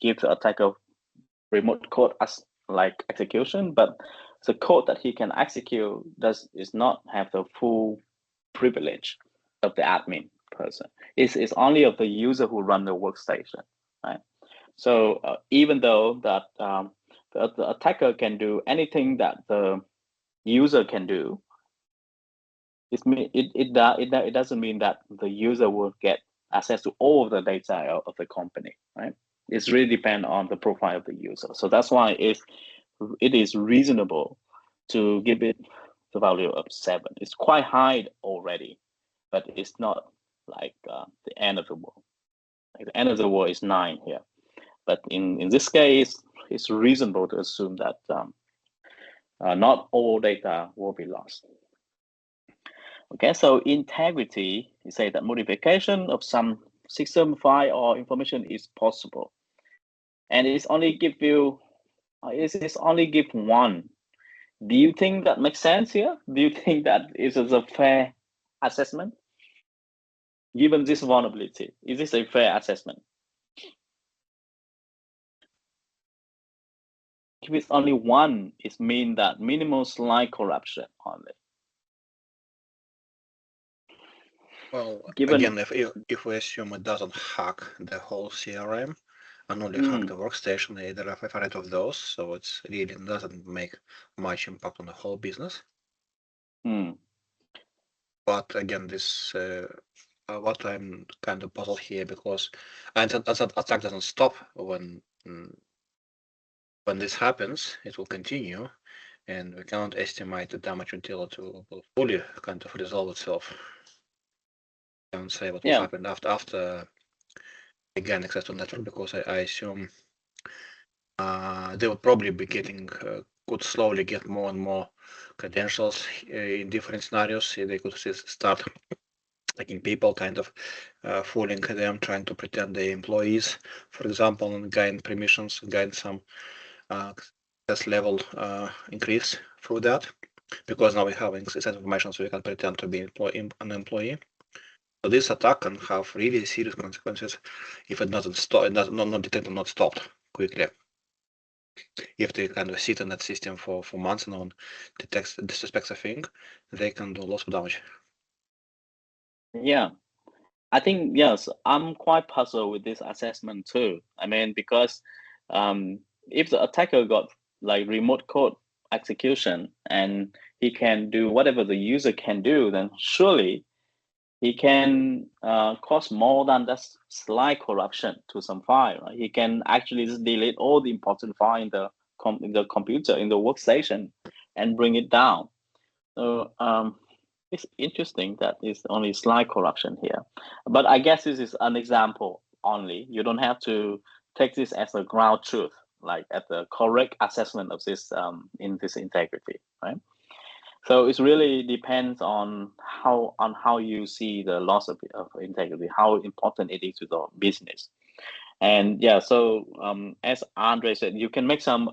give the attacker remote code as like execution, but the code that he can execute is not have the full privilege of the admin person. It's only of the user who run the workstation, right? So even though that the attacker can do anything that the user can do, it doesn't mean that the user will get access to all of the data of the company, right? It's really depend on the profile of the user. So that's why it is reasonable to give it the value of 7. It's quite high already, but it's not like the end of the world. Like the end of the world is 9 here. But in this case, it's reasonable to assume that not all data will be lost. Okay, so integrity, you say that modification of some system file or information is possible, and it's only give you, it's only give 1. Do you think that makes sense here? Do you think that is a fair assessment? Given this vulnerability, is this a fair assessment? If it's only 1, it means that minimal slight corruption only. Well, again, if we assume it doesn't hack the whole CRM and only hack the workstation, there are 500 of those, so it's really doesn't make much impact on the whole business. But again, this what I'm kind of puzzled here, because attack doesn't stop when this happens. It will continue, and we cannot estimate the damage until it will fully kind of resolve itself. I can't say what will happen after again access to network, because I assume they will probably be getting could slowly get more and more credentials in different scenarios. They could start taking people, kind of fooling them, trying to pretend they're employees, for example, and gain permissions, gain some access level increase through that, because now we have access information, so we can pretend to be an employee. So this attack can have really serious consequences if it doesn't stop, not detected, not stopped quickly. If they kind of sit in that system for months and no one disrespects a thing, they can do lots of damage. Yeah, I think, yes, I'm quite puzzled with this assessment too. I mean, because if the attacker got like remote code execution and he can do whatever the user can do, then surely he can cause more than just slight corruption to some file. Right? He can actually just delete all the important file in the computer, in the workstation, and bring it down. So it's interesting that it's only slight corruption here. But I guess this is an example only. You don't have to take this as a ground truth, like at the correct assessment of this in this integrity, right? So it really depends on how you see the loss of integrity, how important it is to the business. And yeah, so as Andre said, you can make some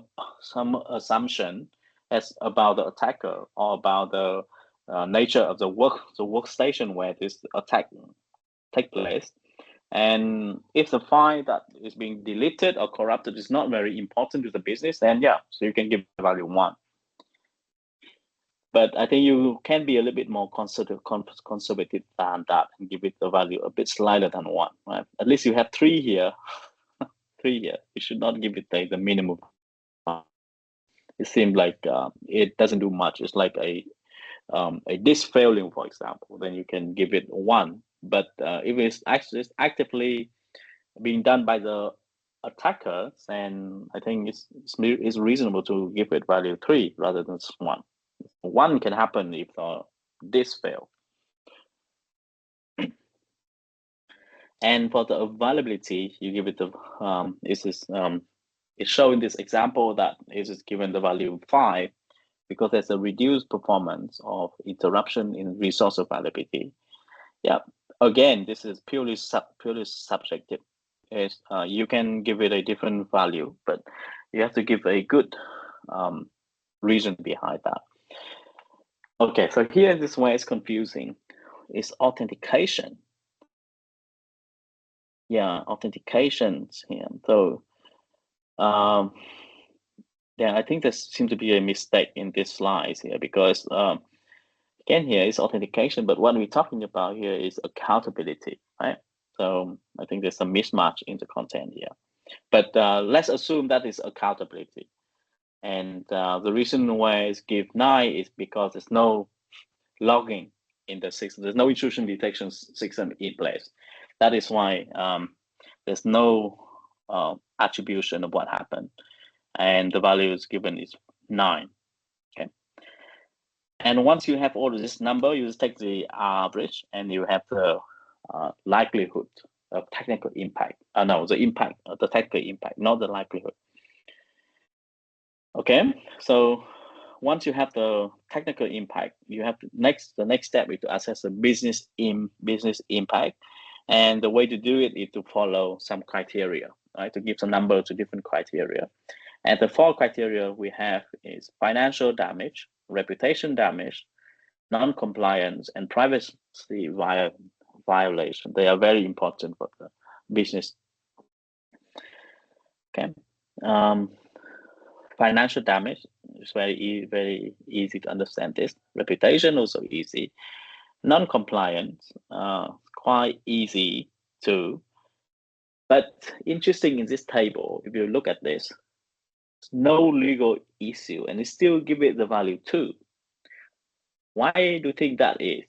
assumption as about the attacker or about the nature of the workstation where this attack take place. And if the file that is being deleted or corrupted is not very important to the business, then yeah, so you can give the value 1. But I think you can be a little bit more conservative than that and give it the value a bit slighter than 1. Right? At least you have 3 here. 3 here. You should not give it the minimum. It seems like it doesn't do much. It's like a disk failing, for example. Then you can give it 1. But if it's actually actively being done by the attackers, then I think it's reasonable to give it value 3 rather than 1. 1 can happen if disk fail. And for the availability, you give it the it's showing this example that it is given the value 5 because there's a reduced performance of interruption in resource availability. Yeah, again, this is purely subjective. You can give it a different value, but you have to give a good reason behind that. Okay, so here this way is confusing. It's authentication. Yeah, authentications here. So yeah, I think there seems to be a mistake in this slide here because again here is authentication, but what we're talking about here is accountability, right? So I think there's a mismatch in the content here. But let's assume that is accountability. And the reason why it's give 9 is because there's no logging in the system. There's no intrusion detection system in place. That is why there's no attribution of what happened. And the value is given is 9. Okay. And once you have all of this number, you just take the average and you have the likelihood of technical impact. No, the impact, the technical impact, not the likelihood. Okay, so once you have the technical impact, you have the next step is to assess the business impact, and the way to do it is to follow some criteria, right? To give some number to different criteria, and the 4 criteria we have is financial damage, reputation damage, non-compliance, and privacy violation. They are very important for the business. Okay. Financial damage is very easy to understand this. Reputation also easy. Non-compliance, quite easy too. But interesting in this table, if you look at this, no legal issue, and it still give it the value 2. Why do you think that is?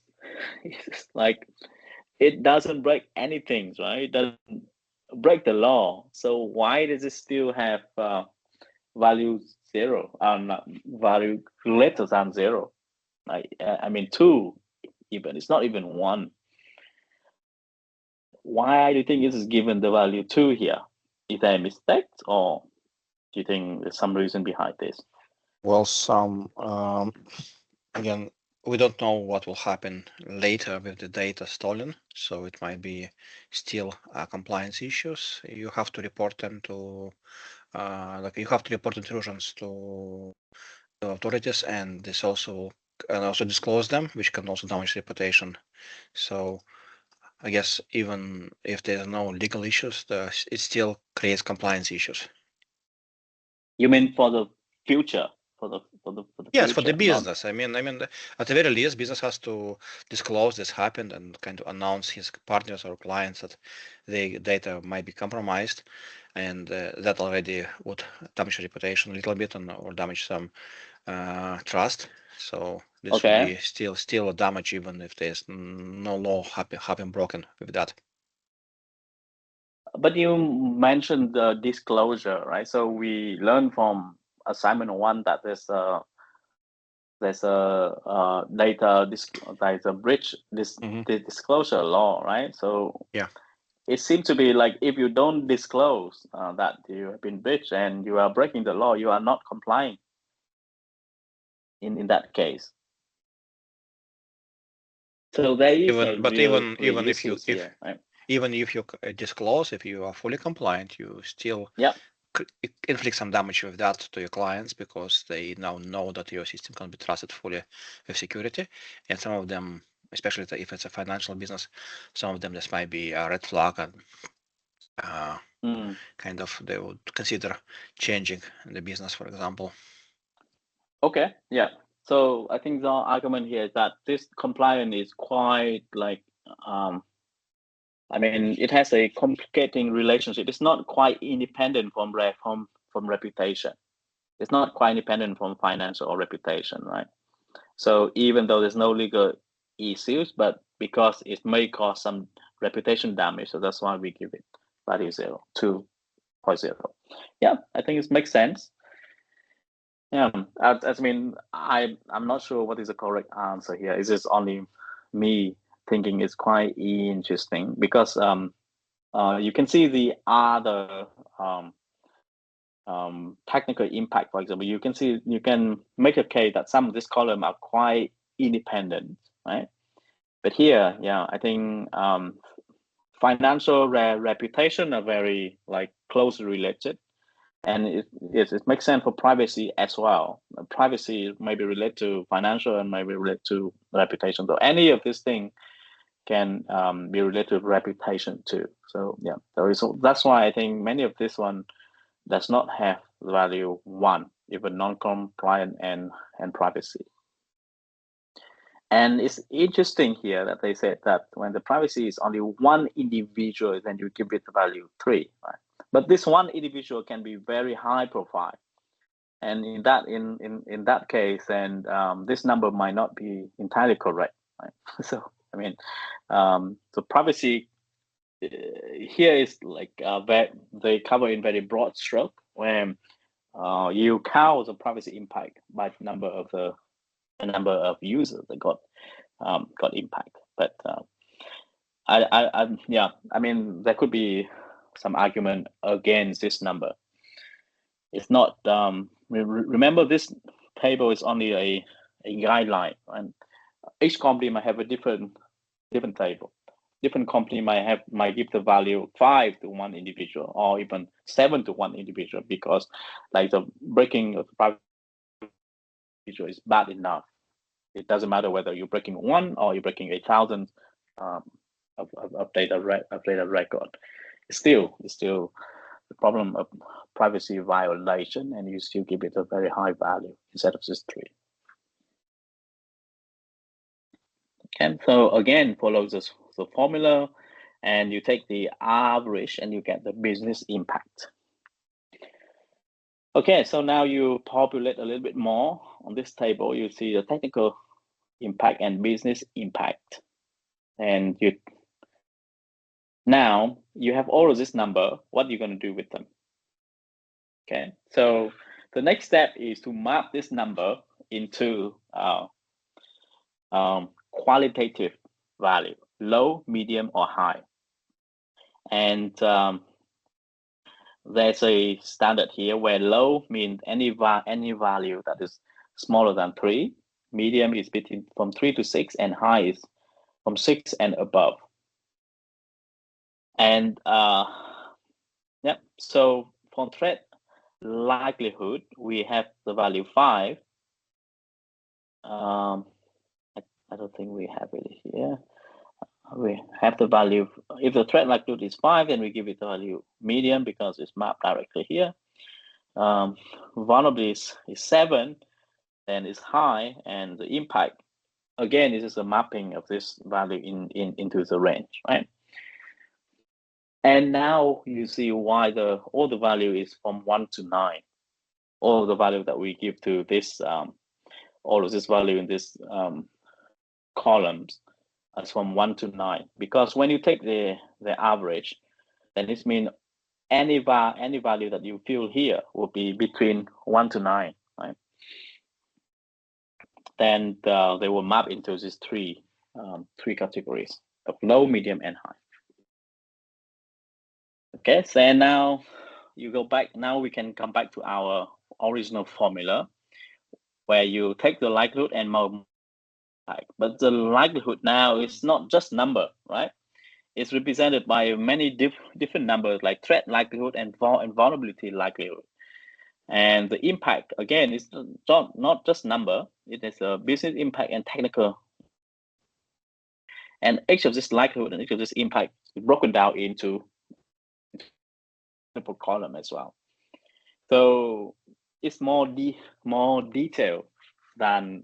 It's like it doesn't break anything, right? It doesn't break the law. So why does it still have value 0, value greater than 0? I mean 2 even. It's not even 1. Why do you think this is given the value 2 here? Is there a mistake, or do you think there's some reason behind this? Well, again, we don't know what will happen later with the data stolen, so it might be still compliance issues. You have to report them to you have to report intrusions to the authorities, and this also disclose them, which can also damage reputation. So I guess even if there's no legal issues, it still creates compliance issues. You mean for the future? Yes, future, for the business. I mean, at the very least, business has to disclose this happened and kind of announce his partners or clients that the data might be compromised, and that already would damage reputation a little bit or damage some trust. So this would be still a damage even if there's no law having broken with that. But you mentioned the disclosure, right? So we learned from assignment 1 that there's a data there's a breach the disclosure law, right? So yeah, it seems to be like if you don't disclose that you have been breached and you are breaking the law, you are not complying in that case. So there is even if you right? Even if you disclose, if you are fully compliant, you still inflict some damage with that to your clients because they now know that your system can be trusted fully with security. And some of them, especially if it's a financial business, some of them this might be a red flag and kind of they would consider changing the business, for example. Okay, yeah. So I think the argument here is that this compliance is quite like I mean, it has a complicating relationship. It's not quite independent from reputation. It's not quite independent from financial or reputation, right? So even though there's no legal issues, but because it may cause some reputation damage, so that's why we give it value 0, 2.0. Yeah, I think it makes sense. Yeah, I mean, I'm not sure what is the correct answer here. It's just only me thinking it's quite interesting because you can see the other technical impact. For example, you can make a case that some of these columns are quite independent, right? But here, yeah, I think financial reputation are very like closely related. And it makes sense for privacy as well. Privacy may be related to financial and maybe related to reputation. So any of these things can be related to reputation too. So yeah, that's why I think many of this one does not have the value 1, even non-compliant and privacy. And it's interesting here that they said that when the privacy is only one individual, then you give it the value 3, right? But this one individual can be very high profile, and in that case, then this number might not be entirely correct, right? So I mean, so privacy here is like they cover in very broad stroke, where you count the privacy impact by the number of users that got impact. But I mean, there could be some argument against this number. It's not. Remember, this table is only a guideline, and each company might have a different table. Different company might give the value 5 to one individual, or even 7 to one individual, because like the breaking of the private individual is bad enough. It doesn't matter whether you're breaking 1 or you're breaking 1,000 of data record. It's still the problem of privacy violation, and you still give it a very high value instead of just 3. Okay, so again, follows the formula, and you take the average and you get the business impact. Okay, so now you populate a little bit more on this table. You see the technical impact and business impact, and now you have all of this number. What are you going to do with them? Okay, so the next step is to map this number into qualitative value, low, medium, or high. And there's a standard here where low means any value that is smaller than 3, medium is from 3 to 6, and high is from 6 and above. And so for threat likelihood, we have the value 5. I don't think we have it here. We have the value, if the threat likelihood is 5, then we give it the value medium because it's mapped directly here. Vulnerability is 7, then it's high, and the impact, again, this is a mapping of this value into the range, right? And now you see why all the value is from 1 to 9. All the value that we give to this, all of this value in this columns is from 1 to 9. Because when you take the average, then this means any value that you feel here will be between 1 to 9, right? Then they will map into these three categories of low, medium, and high. Okay, so now you go back. Now we can come back to our original formula, where you take the likelihood and multiply. But the likelihood now is not just number, right? It's represented by many different numbers, like threat likelihood and vulnerability likelihood. And the impact, again, is not just number. It is a business impact and technical. And each of this likelihood and each of this impact is broken down into multiple column as well. So it's more detailed than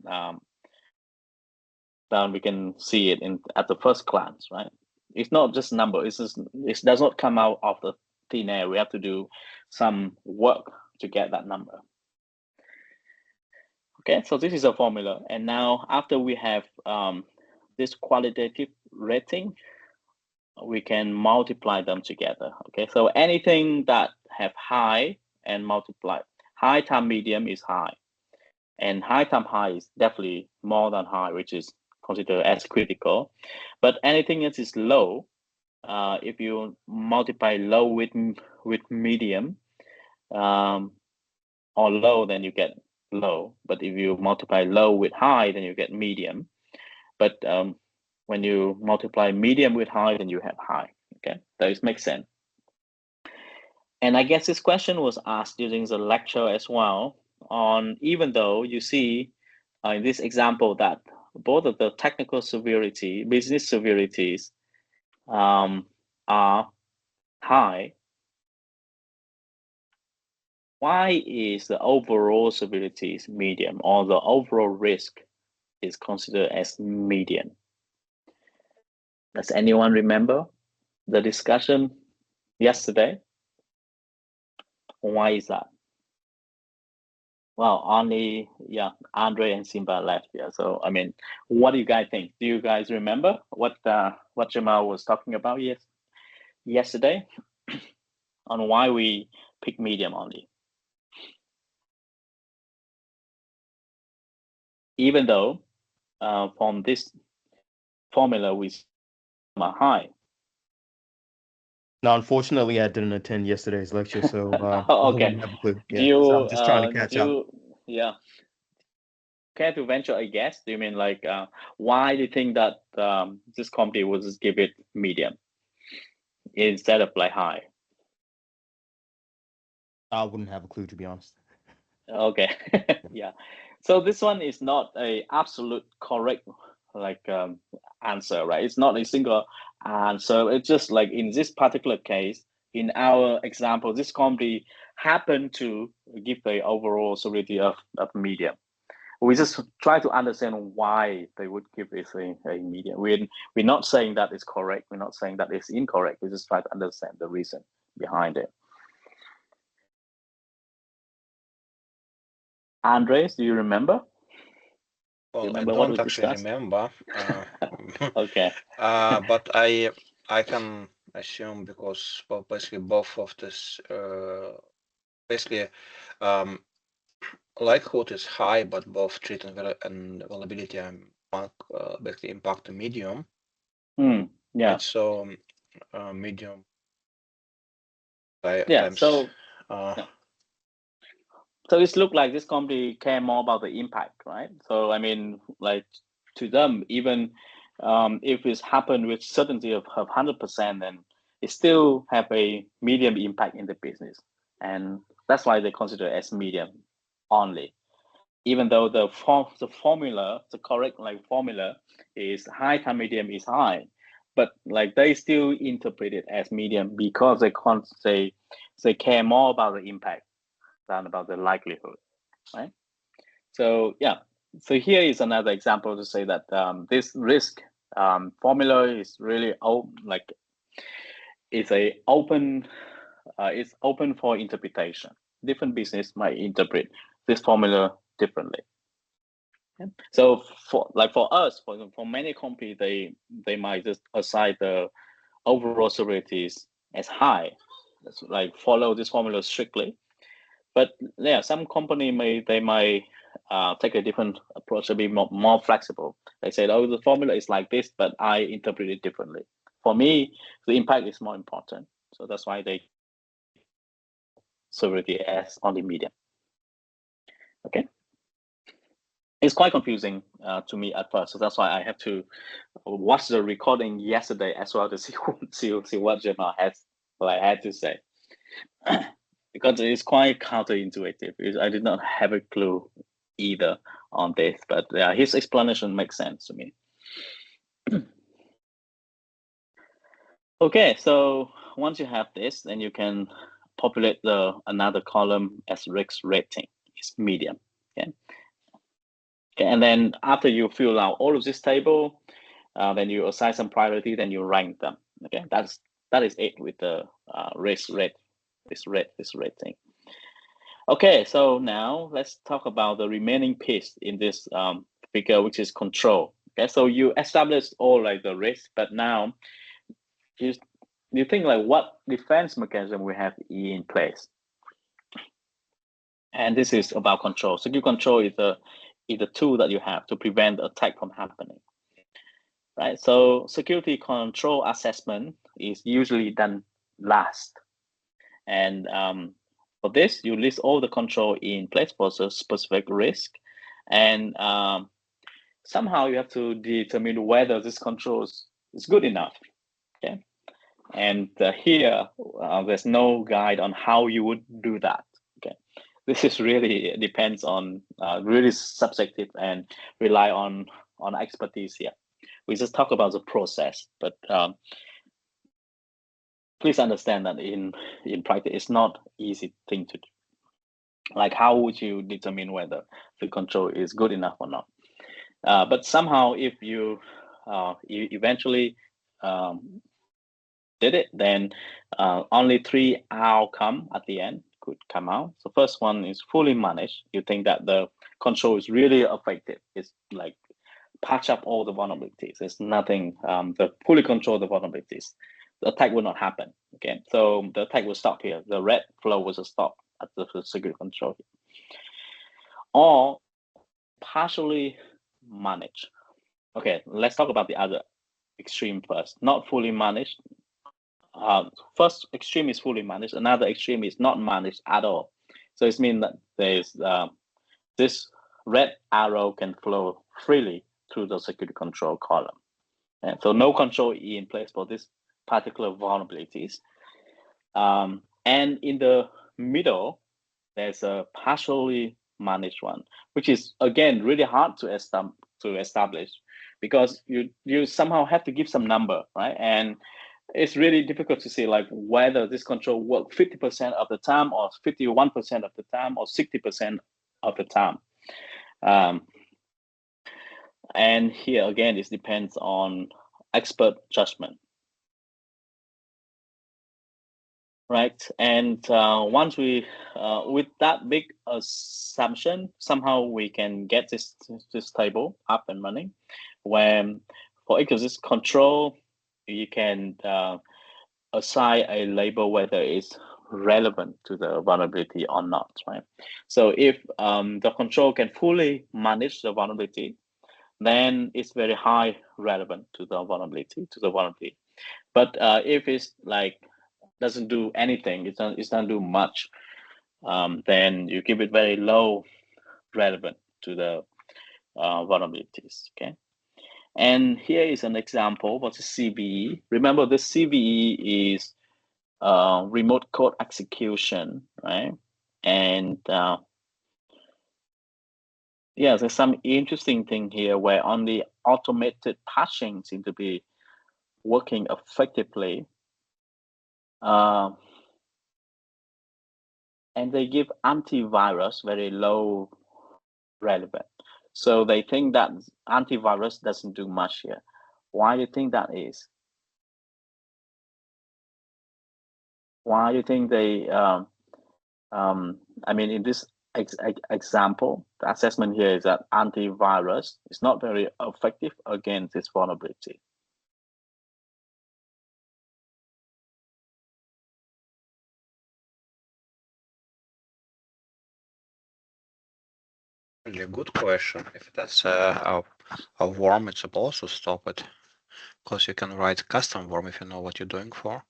we can see it at the first glance, right? It's not just number. It does not come out of the thin air. We have to do some work to get that number. Okay, so this is a formula, and now after we have this qualitative rating, we can multiply them together. Okay, so anything that have high and multiply, high times medium is high, and high times high is definitely more than high, which is considered as critical. But anything that is low, if you multiply low with medium or low, then you get low. But if you multiply low with high, then you get medium. But when you multiply medium with high, then you have high. Okay, that makes sense. And I guess this question was asked during the lecture as well, on even though you see in this example that both of the technical severity, business severities are high, why is the overall severities medium, or the overall risk is considered as medium? Does anyone remember the discussion yesterday? Why is that? Well, only Andre and Simba left here. So I mean, what do you guys think? Do you guys remember what Jamal was talking about yesterday on why we pick medium only? Even though from this formula we are high. Now, unfortunately, I didn't attend yesterday's lecture, so okay. I wouldn't have a clue. Do Yeah, you, so I'm just trying to catch up. Care to venture a guess? Do you mean like why do you think that this company will just give it medium instead of like high? I wouldn't have a clue, to be honest. Okay. Yeah. So this one is not a absolute correct answer, right? It's not a single answer. It's just like in this particular case, in our example, this company happened to give the overall severity of medium. We just try to understand why they would give it a medium. We're not saying that it's correct. We're not saying that it's incorrect. We just try to understand the reason behind it. Andres, do you remember? Well, I don't actually remember. Okay. But I can assume because basically both of this basically likelihood is high, but both treat and availability basically impact the medium. Yeah. Right? So medium times. So it looks like this company care more about the impact, right? So I mean, like to them, even if it's happened with certainty of 100%, then it still have a medium impact in the business, and that's why they consider it as medium only. Even though the formula, the correct formula is high time medium is high, but like they still interpret it as medium because they care more about the impact than about the likelihood, right? So yeah, so here is another example to say that this risk formula is really it's open for interpretation. Different business might interpret this formula differently. So for us, for many companies, they might just assign the overall severities as high, like follow this formula strictly. But yeah, some company might take a different approach to be more flexible. They said, oh, the formula is like this, but I interpret it differently. For me, the impact is more important. So that's why they severity as on the medium. Okay. It's quite confusing to me at first. So that's why I have to watch the recording yesterday as well to see what Jamal had to say. Because it's quite counterintuitive. I did not have a clue either on this, but yeah, his explanation makes sense to me. Okay, so once you have this, then you can populate another column as risk rating. It's medium. Okay. Okay, and then after you fill out all of this table, then you assign some priority, then you rank them. Okay, that is it with the risk rating. Okay, so now let's talk about the remaining piece in this figure, which is control. Okay, so you established all like the risk, but now you think like what defense mechanism we have in place. And this is about control. Secure control is the tool that you have to prevent the attack from happening. Right. So security control assessment is usually done last. And for this, you list all the control in place for the specific risk. And somehow you have to determine whether this control is good enough. Okay. And here, there's no guide on how you would do that. Okay, this is really depends on really subjective and rely on expertise here. We just talk about the process, but please understand that in practice, it's not easy thing to do. Like, how would you determine whether the control is good enough or not? But somehow, if you eventually did it, then only 3 outcomes at the end could come out. So first one is fully managed. You think that the control is really effective. It's like patch up all the vulnerabilities. There's nothing, the fully control the vulnerabilities. The attack will not happen. Okay, so the attack will stop here. The red flow will stop at the security control here. Or partially managed. Okay, let's talk about the other extreme first. Not fully managed. First extreme is fully managed. Another extreme is not managed at all. So it means that there's this red arrow can flow freely through the security control column. And so no control in place for this particular vulnerabilities. And in the middle, there's a partially managed one, which is again really hard to establish because you somehow have to give some number, right? And it's really difficult to say like whether this control works 50% of the time or 51% of the time or 60% of the time. And here again, this depends on expert judgment. Right, and once we, with that big assumption, somehow we can get this table up and running. When for this control, you can assign a label whether it's relevant to the vulnerability or not. Right. So if the control can fully manage the vulnerability, then it's very high relevant to the vulnerability. But if it's like doesn't do anything, it doesn't do much, then you give it very low relevant to the vulnerabilities. Okay, and here is an example. What's a CVE? Remember, this CVE is remote code execution, right? And yeah, there's some interesting thing here where only automated patching seems to be working effectively. And they give antivirus very low relevant. So they think that antivirus doesn't do much here. Why do you think that is? Why do you think they, I mean, in this example, the assessment here is that antivirus is not very effective against this vulnerability. Really good question. If that's a worm, it's supposed to stop it, because you can write custom worm if you know what you're doing for.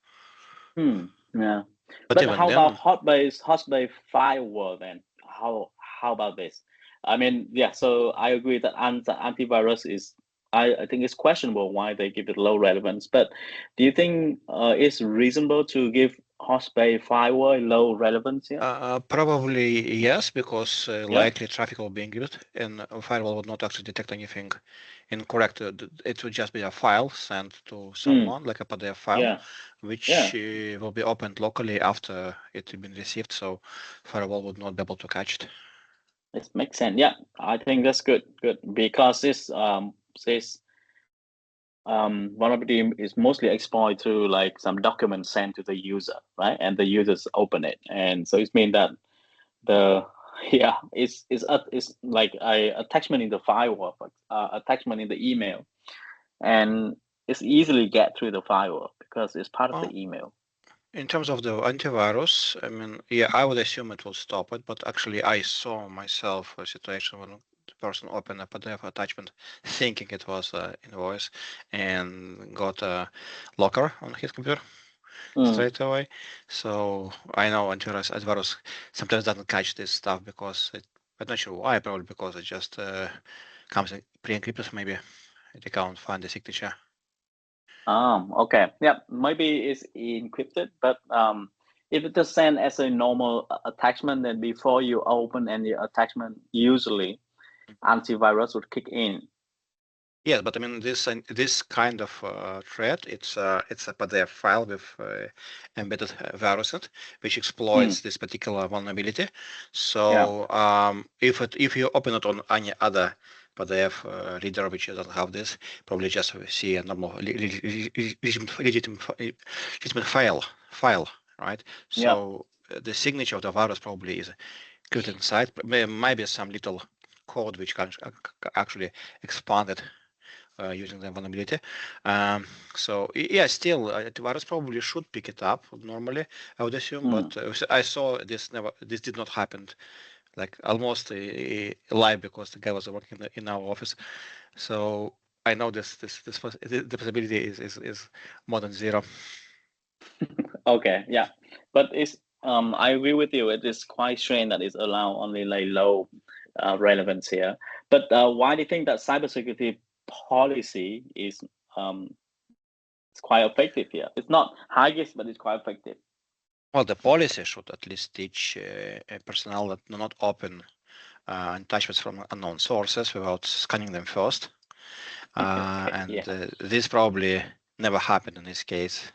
Yeah. But even how then, about hostbase firewall then? How about this? I mean, yeah. So I agree that antivirus is. I think it's questionable why they give it low relevance. But do you think it's reasonable to give hostbase firewall low relevance here? Probably yes, because likely traffic will be encrypted, and a firewall would not actually detect anything incorrect. It would just be a file sent to someone, like a PDF file, which will be opened locally after it has been received. So firewall would not be able to catch it. It makes sense. Yeah, I think that's good. Because this vulnerability is mostly exploited through like some document sent to the user, right? And the users open it, and so it means that the it's like a attachment in the firewall, attachment in the email, and it's easily get through the firewall because it's part of the email. In terms of the antivirus, I mean, yeah, I would assume it will stop it, but actually I saw myself a situation when the person opened a PDF attachment thinking it was an invoice and got a locker on his computer straight away. So I know antivirus sometimes doesn't catch this stuff because I'm not sure why, probably because it just comes pre-encrypted maybe. It can't find the signature. Okay. Yeah, maybe it's encrypted, but if it is sent as a normal attachment, then before you open any attachment, usually antivirus would kick in. Yes, but I mean this kind of threat, it's a PDF file with embedded virus in it, which exploits this particular vulnerability. So if you open it on any other PDF reader which doesn't have this, probably just see a normal legitimate file, right? So the signature of the virus probably is encrypted inside. Maybe some little code which can actually expand it using the vulnerability. So yeah, still antivirus probably should pick it up normally, I would assume, but I saw this did not happen, like almost live, because the guy was working in our office. So I know the possibility is more than zero. Okay, yeah, but it's I agree with you. It is quite strange that it's allowed only like low relevance here. But why do you think that cybersecurity policy is it's quite effective here? It's not highest, but it's quite effective. Well, the policy should at least teach personnel that do not open attachments from unknown sources without scanning them first. And this probably never happened in this case.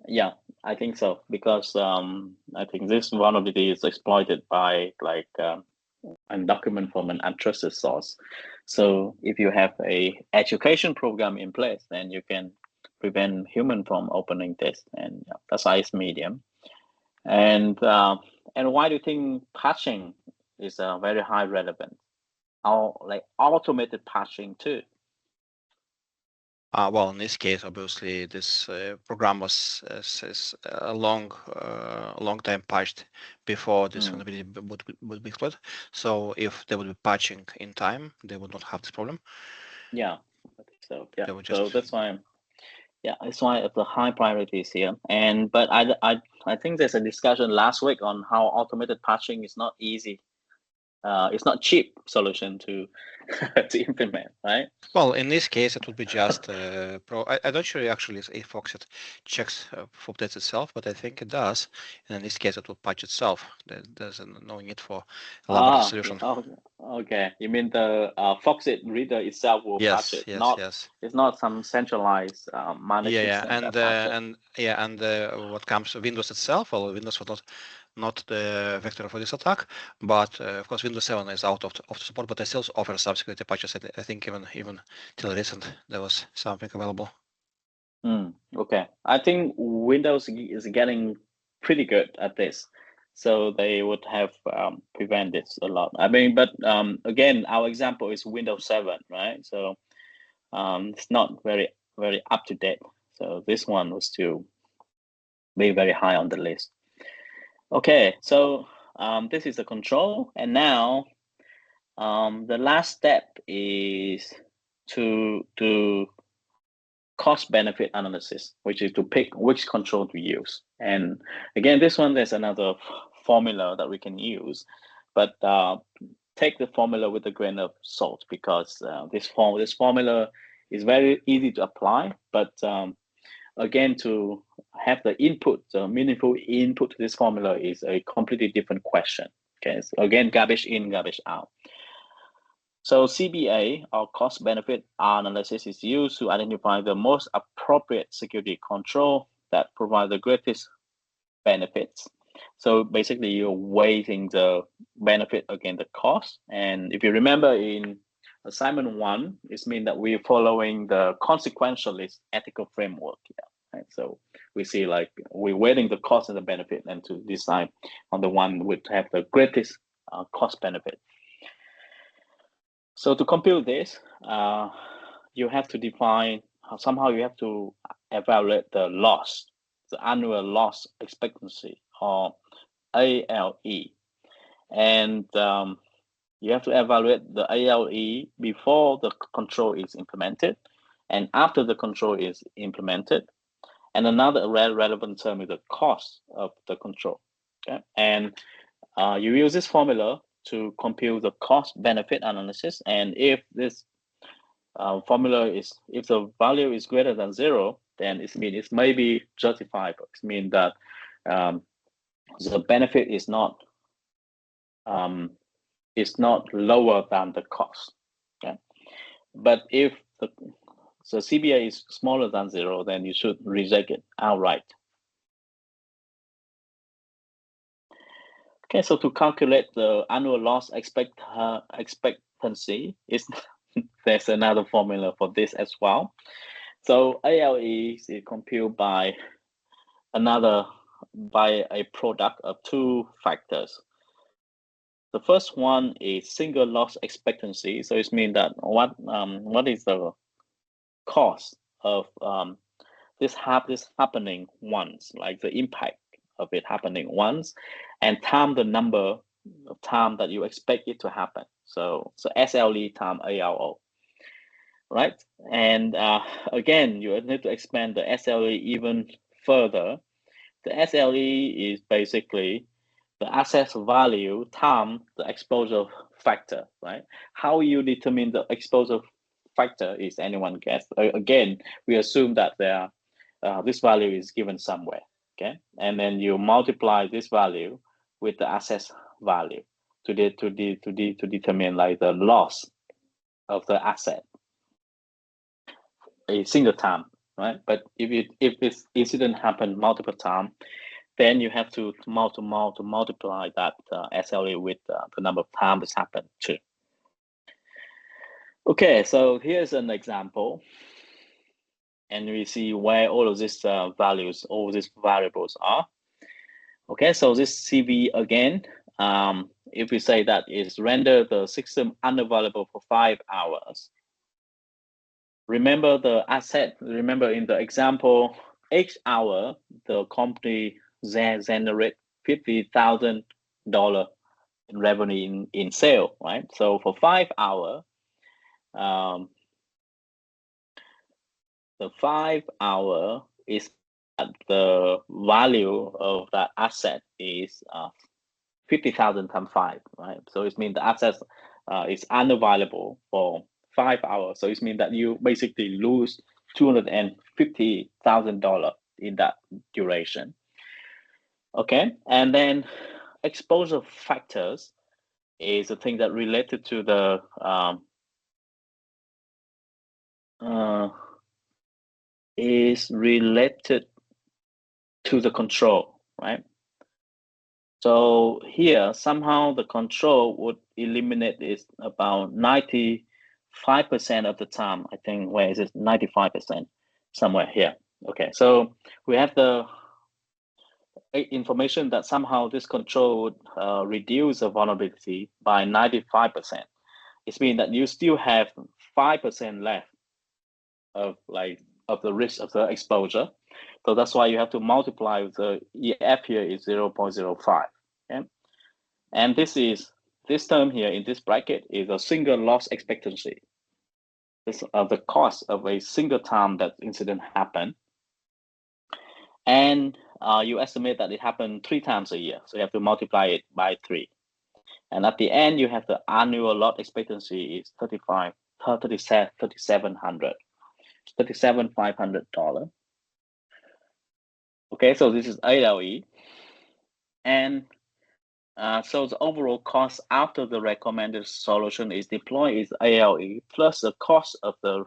Yeah, I think so, because I think this vulnerability is exploited by like a document from an untrusted source. So if you have a education program in place, then you can prevent human from opening this, and that's why it's medium. And why do you think patching is very high relevant? Or like automated patching too? Well, in this case, obviously, this program was a long time patched before this vulnerability would be exploited. So if they would be patching in time, they would not have this problem. Yeah, I think so. Yeah, so that's why. Yeah, it's why the high priority is here. And but I think there's a discussion last week on how automated patching is not easy. It's not cheap solution to to implement, right? Well, in this case, it would be just I'm not sure actually if Foxit checks for updates itself, but I think it does. And in this case, it will patch itself. There's no need for elaborate solution. Okay. You mean the Foxit reader itself will patch it? Yes. It's not some centralized management system. And what comes to Windows itself, well, Windows was not the vector for this attack, but of course Windows 7 is out of support, but they still offer some security patches. I think even till recent there was something available. Okay, I think Windows is getting pretty good at this, so they would have prevent this a lot. I mean, but again, our example is Windows 7, right? So it's not very up to date. So this one was still very high on the list. Okay, so this is the control, and now the last step is to do cost benefit analysis, which is to pick which control to use. And again, this one, there's another formula that we can use, but take the formula with a grain of salt, because this formula is very easy to apply, but again, to have the input, the meaningful input to this formula is a completely different question. Okay, so again, garbage in, garbage out. So CBA, or cost benefit analysis, is used to identify the most appropriate security control that provide the greatest benefits. So basically, you're weighting the benefit against the cost. And if you remember in assignment 1, it means that we're following the consequentialist ethical framework here. Right? So we see like we're weighting the cost and the benefit, and to decide on the one which have the greatest cost benefit. So to compute this, you have to define, somehow you have to evaluate the loss, the annual loss expectancy, or ALE. And you have to evaluate the ALE before the control is implemented and after the control is implemented. And another relevant term is the cost of the control. Okay? And you use this formula to compute the cost benefit analysis. And if this formula is, if the value is greater than 0, then it means it may be justifiable. It means that the benefit is not lower than the cost. Okay? But if the CBA is smaller than 0, then you should reject it outright. Okay, so to calculate the annual loss expectancy, there's another formula for this as well. So ALE is computed by a product of two factors. The first one is single loss expectancy. So it means that what is the cost of this happening once, like the impact of it happening once, and time the number of time that you expect it to happen. So SLE time ALO, right? And again, you need to expand the SLE even further. The SLE is basically the asset value times the exposure factor, right? How you determine the exposure factor is anyone guess. Again, we assume that this value is given somewhere, okay? And then you multiply this value with the asset value to determine like the loss of the asset a single time, right? But if this incident happened multiple times, then you have to multiply that SLE with the number of times it's happened too. Okay, so here's an example, and we see where all of these values, all these variables are. Okay, so this CV again, if we say that is render the system unavailable for 5 hours. Remember the asset. Remember in the example, each hour the company generate $50,000 in revenue in sale, right? So for 5 hours, the 5 hour is the value of that asset is 50,000 times 5, right? So it means the asset is unavailable for 5 hours. So it means that you basically lose $250,000 in that duration. Okay, and then exposure factors is a thing that related to the is related to the control, right? So here somehow the control would eliminate it about 95% of the time. I think, where is it? 95%, somewhere here. Okay, so we have the information that somehow this control would reduce the vulnerability by 95%. It means that you still have 5% left of the risk of the exposure. So that's why you have to multiply with the EF here is 0.05. Okay? And this term here in this bracket is a single loss expectancy. This the cost of a single time that incident happened. And you estimate that it happened 3 times a year. So you have to multiply it by 3. And at the end, you have the annual loss expectancy is $37,500. Okay, so this is ALE. And so the overall cost after the recommended solution is deployed is ALE plus the cost of the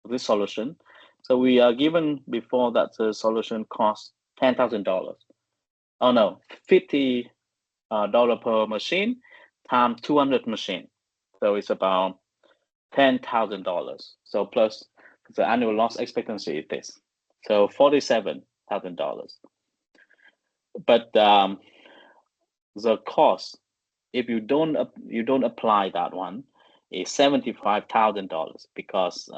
this solution. So we are given before that the solution costs $10,000. Oh no, $50 per machine times 200 machine. So it's about $10,000. So plus the annual loss expectancy is this. So $47,000. But the cost, if you don't apply that one, is $75,000 because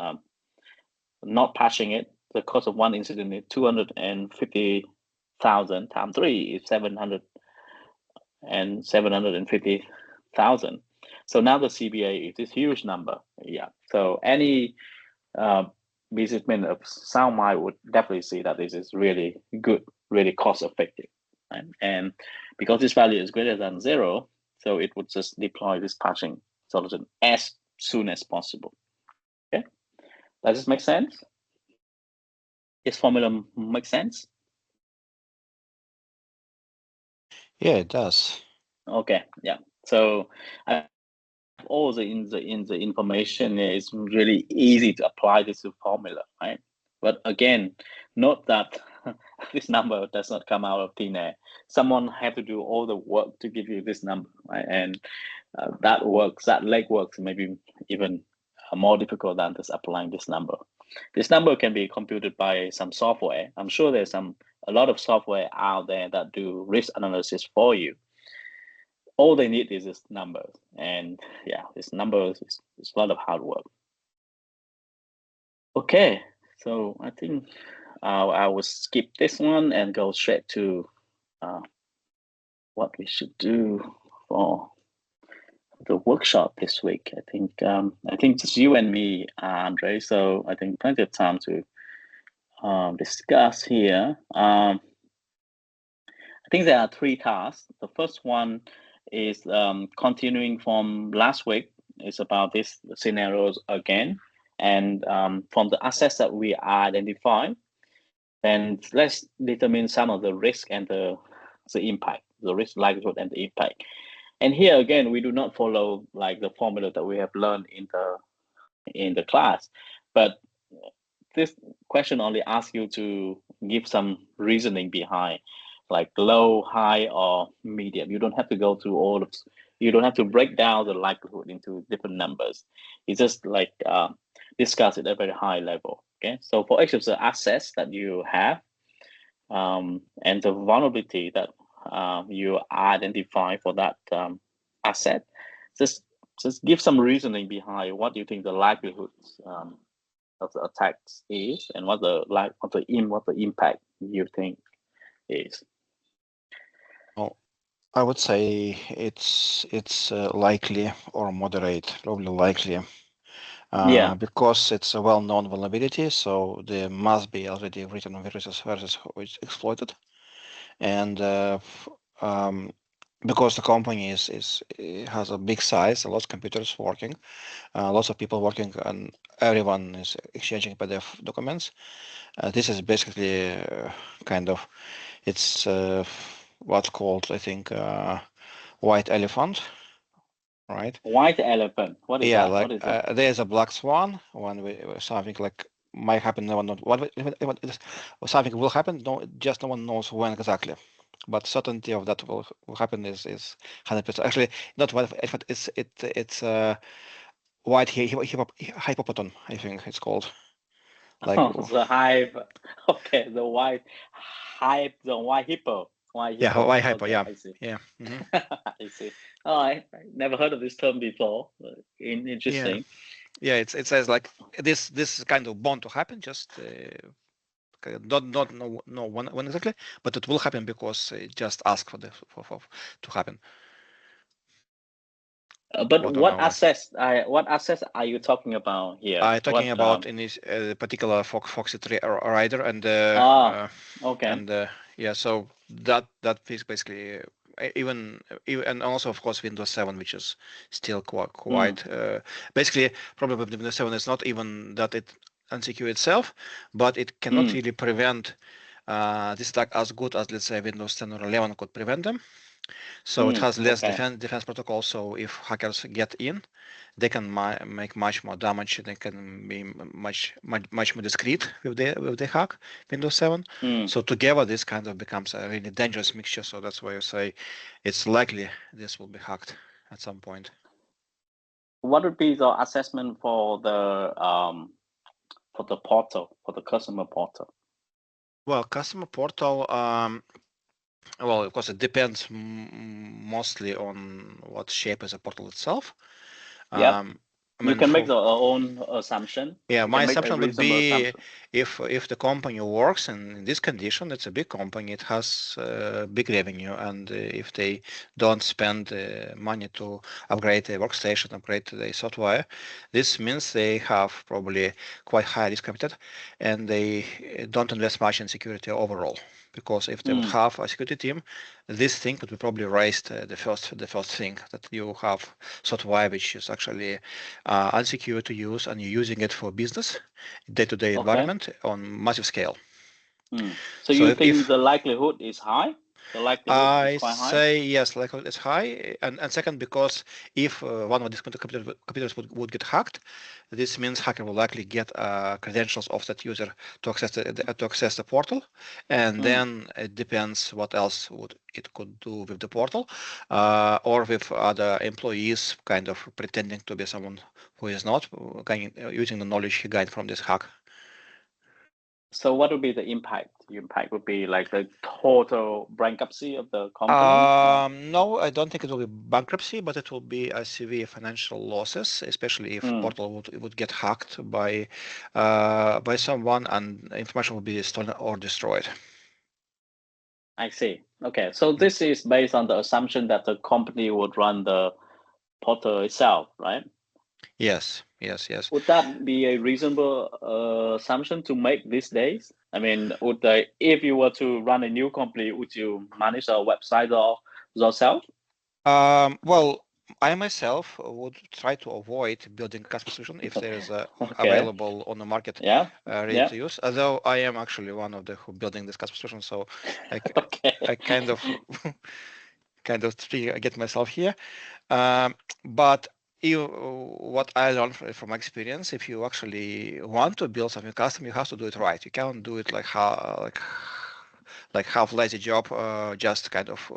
not patching it, the cost of one incident is 250,000 times 3 is 750,000. So now the CBA is this huge number. Yeah. So any businessman of sound mind would definitely see that this is really good, really cost effective. Right? And because this value is greater than 0, so it would just deploy this patching solution as soon as possible. Does this make sense? This formula make sense? Yeah, it does. Okay, yeah. So all the in the information is really easy to apply this formula, right? But again, note that this number does not come out of thin air. Someone have to do all the work to give you this number, right? And that legwork maybe even more difficult than just applying this number. This number can be computed by some software. I'm sure there's a lot of software out there that do risk analysis for you. All they need is this numbers, and yeah, this numbers is a lot of hard work. Okay, so I think I will skip this one and go straight to what we should do for the workshop this week. I think just you and me, Andre. So I think plenty of time to discuss here. I think there are 3 tasks. The first one is continuing from last week. It's about these scenarios again, and from the assets that we identify, then let's determine some of the risk and the impact, the risk, likelihood, and the impact. And here again, we do not follow like the formula that we have learned in the class, but this question only asks you to give some reasoning behind, like low, high, or medium. You don't have to go through all of. You don't have to break down the likelihood into different numbers. You just like discuss it at a very high level. Okay, so for each of the assets that you have, and the vulnerability that you identify for that asset, just give some reasoning behind what you think the likelihood of the attacks is, and what the impact you think is. Well, I would say it's likely or moderate, probably likely. Yeah, because it's a well-known vulnerability, so there must be already written viruses which exploited, and because the company has a big size, a lot of computers working, lots of people working, and everyone is exchanging PDF documents. This is basically kind of it's what's called, I think, white elephant, right? white elephant. What is Yeah, that? like What is that? there's a black swan when something like might happen. No one knows something will happen. No, just no one knows when exactly. But certainty of that will happen is 100%. Actually, not white elephant. It's white hippopotamus. I think it's called. Like The hive. Okay, the white hive, the white hippo. White yeah, hippo. white hippo. Okay, Yeah, I see. yeah. I see. Oh, I never heard of this term before. Yeah, Interesting. yeah. It says like this kind of bound to happen. Just not know when exactly, but it will happen because just ask for to happen. But what assets are you talking about here? I'm talking about in this particular Foxy rider, and okay, and yeah, so that is basically even and also of course Windows 7, which is still quite basically problem with Windows 7 is not even that it unsecure itself, but it cannot really prevent this attack as good as, let's say, Windows 10 or 11 could prevent them. So it has less defense protocol. So if hackers get in, they can make much more damage. They can be much more discreet with the hack Windows 7. So together, this kind of becomes a really dangerous mixture. So that's why you say it's likely this will be hacked at some point. What would be the assessment for the portal, for the customer portal? Well, customer portal. Well, of course, it depends mostly on what shape is the portal itself. Yeah. You can make your own assumption. Yeah, my assumption would be if the company works and in this condition, it's a big company, it has big revenue, and if they don't spend money to upgrade their workstation, upgrade their software, this means they have probably quite high risk appetite, and they don't invest much in security overall. because if they would have a security team, this thing would be probably raised the first thing, that you have software which is actually unsecure to use, and you're using it for business day-to-day environment on massive scale. So you think the likelihood is high? The likelihood is quite high? I say yes, likelihood is high. And second, because if one of these computers would get hacked, this means hacker will likely get credentials of that user to access the portal. And then it depends what else it could do with the portal, or with other employees kind of pretending to be someone who is not, using the knowledge he gained from this hack. So what would be the impact? The impact would be like the total bankruptcy of the company? No, I don't think it will be bankruptcy, but it will be a severe financial losses, especially if portal would get hacked by someone and information will be stolen or destroyed. I see. Okay, so this is based on the assumption that the company would run the portal itself, right? Yes. Would that be a reasonable assumption to make these days? I mean, if you were to run a new company, would you manage a website yourself? Well, I myself would try to avoid building a custom solution if there is available on the market ready to use. Although I am actually one of the who building this custom solution, so I kind of get myself here. But what I learned from my experience, if you actually want to build something custom, you have to do it right. You can't do it like half lazy job, just kind of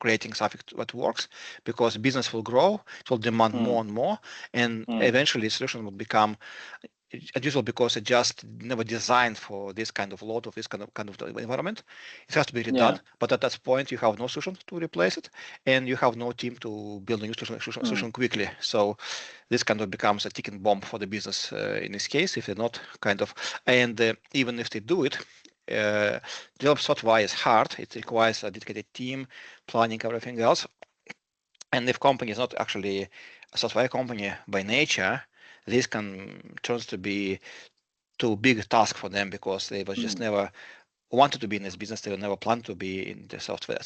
creating something that works, because business will grow, it will demand more and more, and eventually the solution will become unusual because it just never designed for this kind of load of this kind of environment. It has to be redone, but at that point you have no solution to replace it, and you have no team to build a new solution quickly. So this kind of becomes a ticking bomb for the business in this case, if they're not kind of, and even if they do it, develop software is hard. It requires a dedicated team, planning, everything else. And if company is not actually a software company by nature, this can turns to be too big a task for them, because they was just never wanted to be in this business. They never planned to be in the software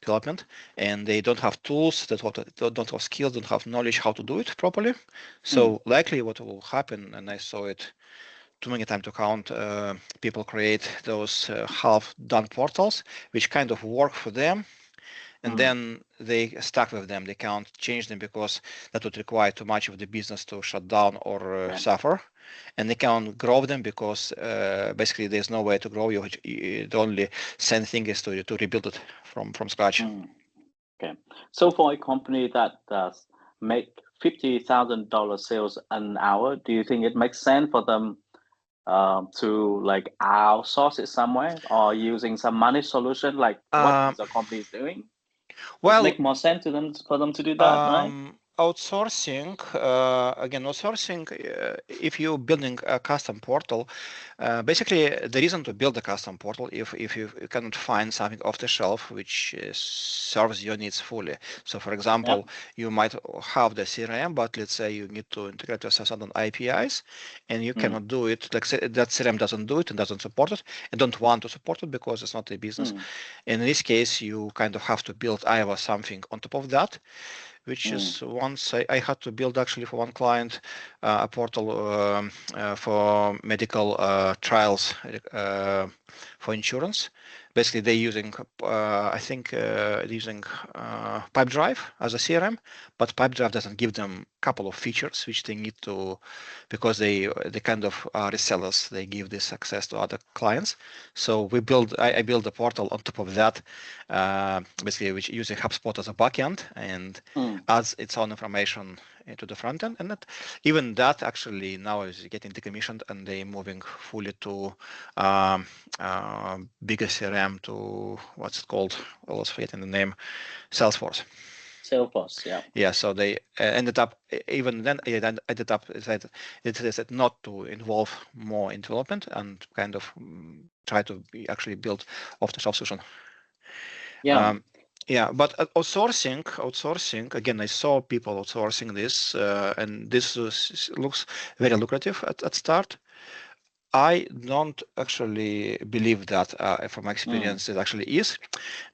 development, and they don't have tools, don't have skills, don't have knowledge how to do it properly. So likely what will happen, and I saw it too many times to count, people create those half-done portals which kind of work for them, and then they stuck with them. They can't change them because that would require too much of the business to shut down or suffer, and they can't grow them because basically there's no way to grow. The only same thing is to rebuild it from scratch. Okay, so for a company that does make $50,000 sales an hour, do you think it makes sense for them to like outsource it somewhere, or using some managed solution like what the company is doing? Well, it make more sense for them to do that, right? Outsourcing, if you're building a custom portal, basically the reason to build a custom portal, if you cannot find something off the shelf which serves your needs fully. So for example, you might have the CRM, but let's say you need to integrate with certain APIs, and you cannot do it, like say that CRM doesn't do it and doesn't support it, and don't want to support it because it's not a business. In this case, you kind of have to build either something on top of that, which is once I had to build actually for one client a portal for medical trials for insurance. Basically, they're using, I think, using Pipedrive as a CRM, but Pipedrive doesn't give them a couple of features which they need to, because they kind of are resellers. They give this access to other clients. So I built a portal on top of that, basically, which using HubSpot as a backend and adds its own information into the front end, and even that actually now is getting decommissioned, and they're moving fully to bigger CRM, to what's it called? I was forgetting the name. Salesforce. Yeah. So they ended up, even then, it ended up said not to involve more in development and kind of try to actually build off-the-shelf solution. But outsourcing again, I saw people outsourcing this, and this looks very lucrative at start. I don't actually believe that from my experience it actually is,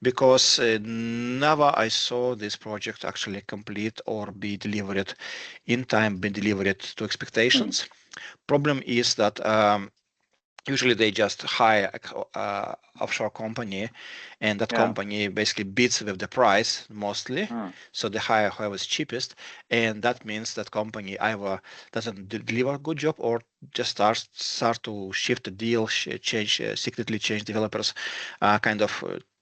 because never I saw this project actually complete or be delivered in time, be delivered to expectations. Problem is that usually they just hire a offshore company, and that company basically bids with the price mostly. So they hire whoever's cheapest, and that means that company either doesn't deliver a good job or just start to shift the deal, secretly change developers,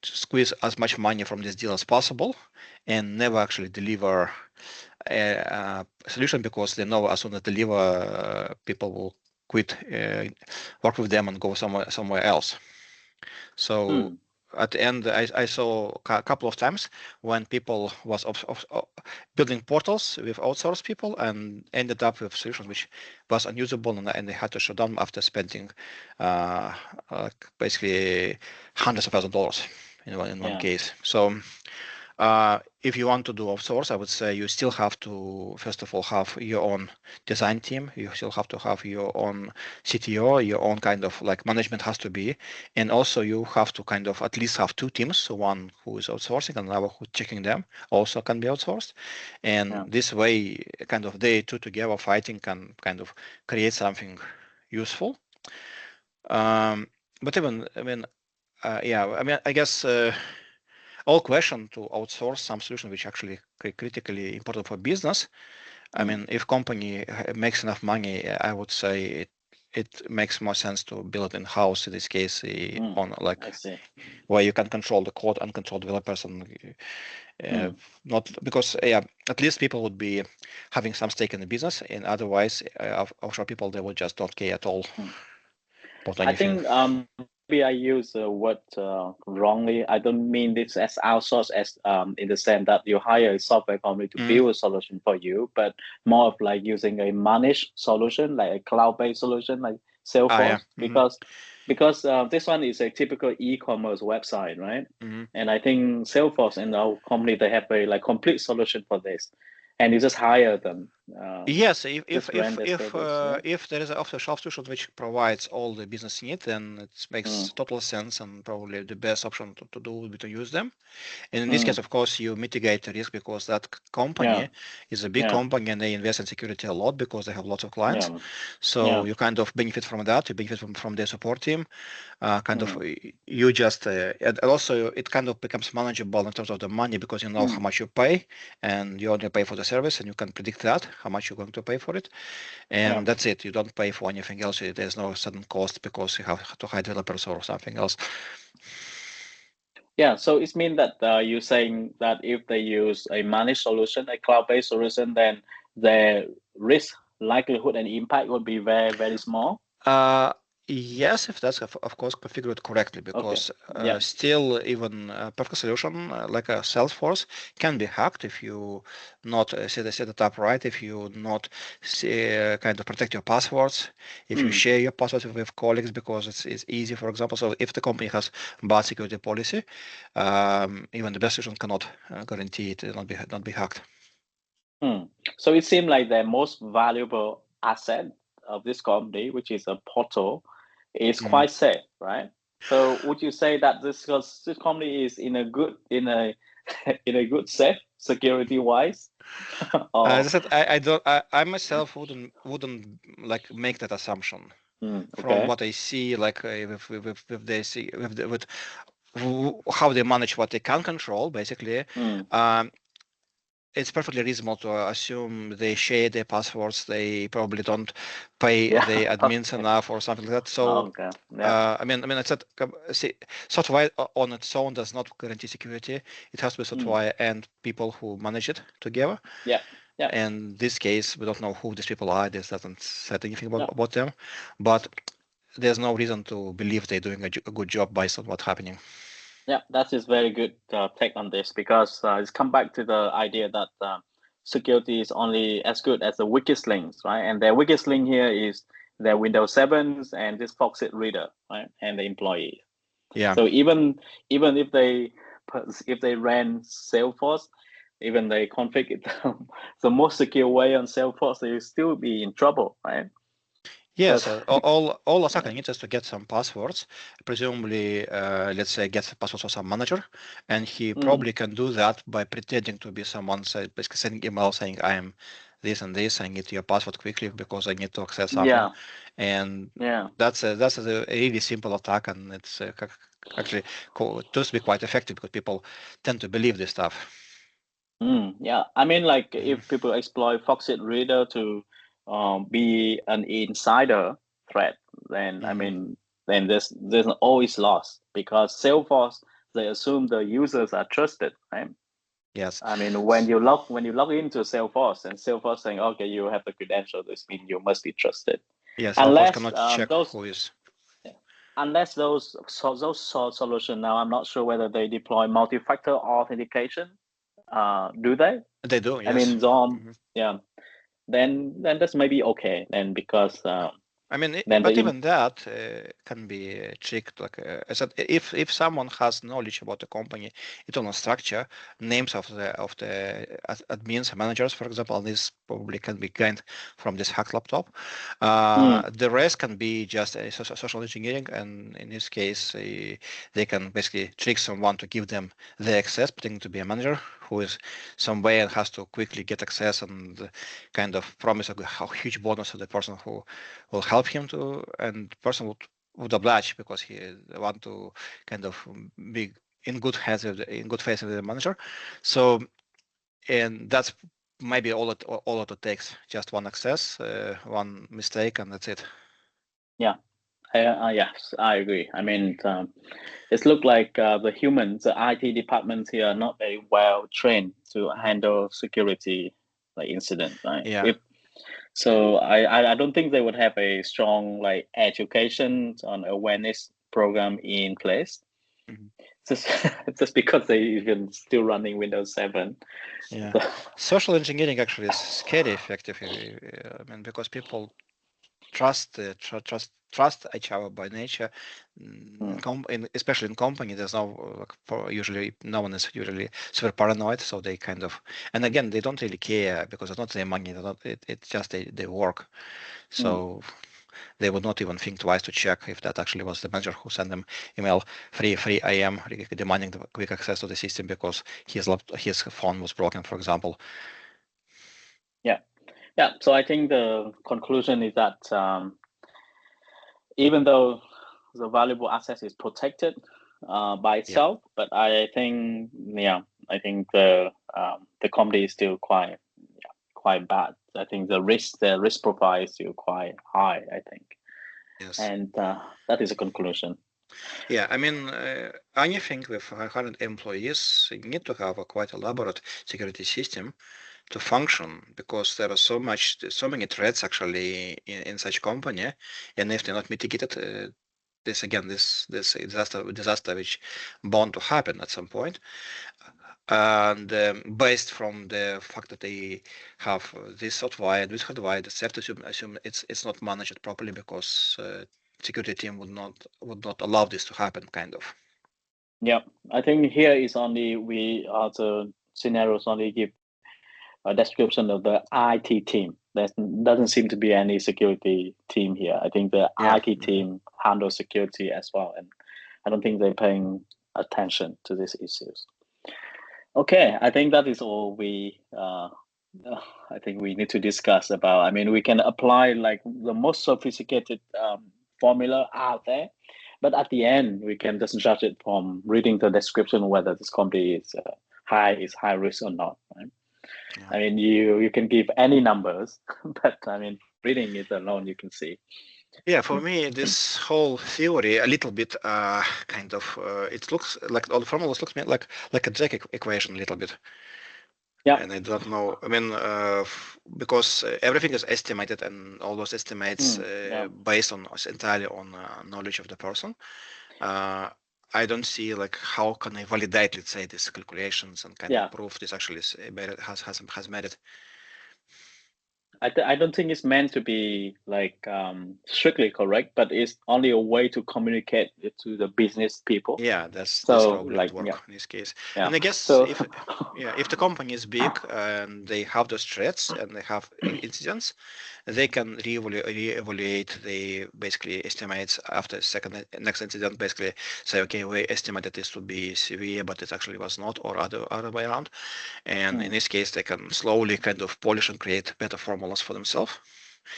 squeeze as much money from this deal as possible, and never actually deliver a solution, because they know as soon as deliver, people will quit, work with them and go somewhere else. So at the end, I saw a couple of times when people was building portals with outsourced people and ended up with solutions which was unusable, and they had to shut down after spending basically hundreds of thousands of dollars in one case. So if you want to do outsource, I would say you still have to, first of all, have your own design team. You still have to have your own CTO, your own kind of like management has to be. And also you have to kind of at least have two teams. So one who is outsourcing and another who's checking them also can be outsourced. And this way, kind of they two together fighting can kind of create something useful. But even, I guess all question to outsource some solution which actually critically important for business. I mean, if company makes enough money, I would say it makes more sense to build in house in this case, on like where you can control the code and control developers, and not because at least people would be having some stake in the business, and otherwise offshore people, they would just don't care at all about anything. I think maybe I use the word wrongly. I don't mean this as outsource as in the sense that you hire a software company to build a solution for you, but more of like using a managed solution, like a cloud-based solution like Salesforce, because this one is a typical e-commerce website, right? And I think Salesforce and our company, they have a like complete solution for this, and you just hire them. Yes, if there is an off-the-shelf solution which provides all the business need, then it makes total sense, and probably the best option to do would be to use them. And in this case, of course, you mitigate the risk, because that company is a big company and they invest in security a lot because they have lots of clients. So you kind of benefit from that. You benefit from their support team. You just and also it kind of becomes manageable in terms of the money, because you know how much you pay, and you only pay for the service, and you can predict that how much you're going to pay for it, and that's it. You don't pay for anything else. There's no sudden cost because you have to hire developers or something else. Yeah, so it means that you're saying that if they use a managed solution, a cloud-based solution, then the risk, likelihood, and impact would be very, very small. Yes, if that's of course configured correctly, because still even a perfect solution like a Salesforce can be hacked if you not set it up right, if you not kind of protect your passwords, if you share your passwords with colleagues, because it's easy, for example. So if the company has bad security policy, even the best solution cannot guarantee it will not be hacked. So it seems like the most valuable asset of this company, which is a portal, is quite safe, right? So would you say that this company is in a good safe security wise? As I said, I don't. I myself wouldn't like make that assumption. From what I see, like with they see with how they manage what they can control, basically. It's perfectly reasonable to assume they share their passwords. They probably don't pay the admins enough or something like that. So, I mean, I said, software on its own does not guarantee security. It has to be software and people who manage it together. And in this case, we don't know who these people are. This doesn't say anything about them, but there's no reason to believe they're doing a good job based on what's happening. Yeah, that is very good take on this, because it's come back to the idea that security is only as good as the weakest links, right? And their weakest link here is their Windows 7s and this Foxit reader, right? And the employee. Yeah. So even if they ran Salesforce, even they configure the most secure way on Salesforce, they will still be in trouble, right? Yes, all attacker needs is to get some passwords, presumably, let's say, get the passwords of some manager, and he probably can do that by pretending to be someone, basically sending email saying, I am this and this, I need your password quickly because I need to access something. And that's a really simple attack, and it's actually tends to be quite effective because people tend to believe this stuff. Yeah, I mean, like if people exploit Foxit Reader to be an insider threat, then I mean, then there's always loss because Salesforce, they assume the users are trusted, right? Yes. I mean, when you log into Salesforce and Salesforce saying, okay, you have the credential, this means you must be trusted. Yes, unless cannot check who is. Unless those solutions, now I'm not sure whether they deploy multi-factor authentication. Do they? They do. Yes. I mean, yeah. Then that's maybe okay. And because I mean, but even that can be checked. Like I said, if someone has knowledge about the company, internal structure, names of the admins, managers, for example, and this probably can be gained from this hacked laptop. The rest can be just social engineering, and in this case, they can basically trick someone to give them the access, pretending to be a manager who is some way and has to quickly get access and kind of promise a huge bonus to the person who will help him to, and the person would oblige because he want to kind of be in good faith with the manager. So, and that's maybe all it takes, just one access, one mistake, and that's it. Yeah. Yes, I agree. I mean, it looks like the humans, the IT departments here are not very well trained to handle security like incident, right? Yeah. So I don't think they would have a strong like education on awareness program in place. Just because they even still running Windows 7. Yeah. Social engineering actually is scary effective. I mean, because people trust each other by nature, especially in company. There's usually no one is usually super paranoid, so they kind of, and again, they don't really care because it's not their money. It's just they work, so they would not even think twice to check if that actually was the manager who sent them email 3 a.m. demanding the quick access to the system because his phone was broken, for example. Yeah. So I think the conclusion is that even though the valuable asset is protected by itself, but I think the company is still quite bad. I think the risk profile is still quite high, I think. Yes. And that is a conclusion. Yeah, I mean, anything with 100 employees, you need to have a quite elaborate security system to function because there are so many threats actually in such company, and if they're not mitigated, this disaster which bound to happen at some point. And based from the fact that they have this software and this hardware, it's safe to assume it's not managed properly because security team would not allow this to happen, kind of. Yeah, I think here is only the scenarios only give a description of the IT team. There doesn't seem to be any security team here. I think the IT team handles security as well, and I don't think they're paying attention to these issues. Okay, I think that is all I think we need to discuss about. I mean, we can apply like the most sophisticated formula out there, but at the end, we can just judge it from reading the description whether this company is high risk or not. Right? Yeah. I mean, you can give any numbers, but I mean, reading it alone, you can see. Yeah, for me, this whole theory a little bit kind of it looks like all the formulas looks like a Jack equation a little bit. Yeah. And I don't know. I mean, because everything is estimated, and all those estimates based on entirely on knowledge of the person. I don't see like how can I validate, let's say, these calculations and kind of prove this actually has merit. I don't think it's meant to be like strictly correct, but it's only a way to communicate it to the business people. Yeah, that's So probably like would work in this case. yeah. And I guess So if the company is big and they have those threats and they have incidents, they can reevaluate the basically estimates after next incident. Basically say, okay, we estimated this to be severe, but it actually was not, or other way around. And in this case, they can slowly kind of polish and create better formulas for themselves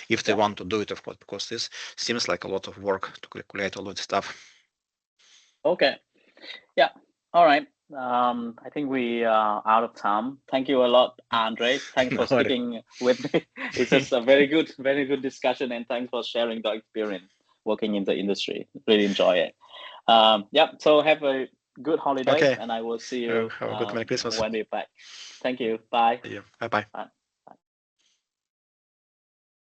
if they want to do it, of course, because this seems like a lot of work to calculate all of this stuff. Okay. Yeah. All right. I think we are out of time. Thank you a lot, Andre. Thanks for speaking with me. It's just a very good discussion, and thanks for sharing the experience working in the industry. Really enjoy it. Yeah. So have a good holiday, and I will see you have a good Merry Christmas. when we're back. Thank you. Bye. Yeah. Bye-bye. Bye.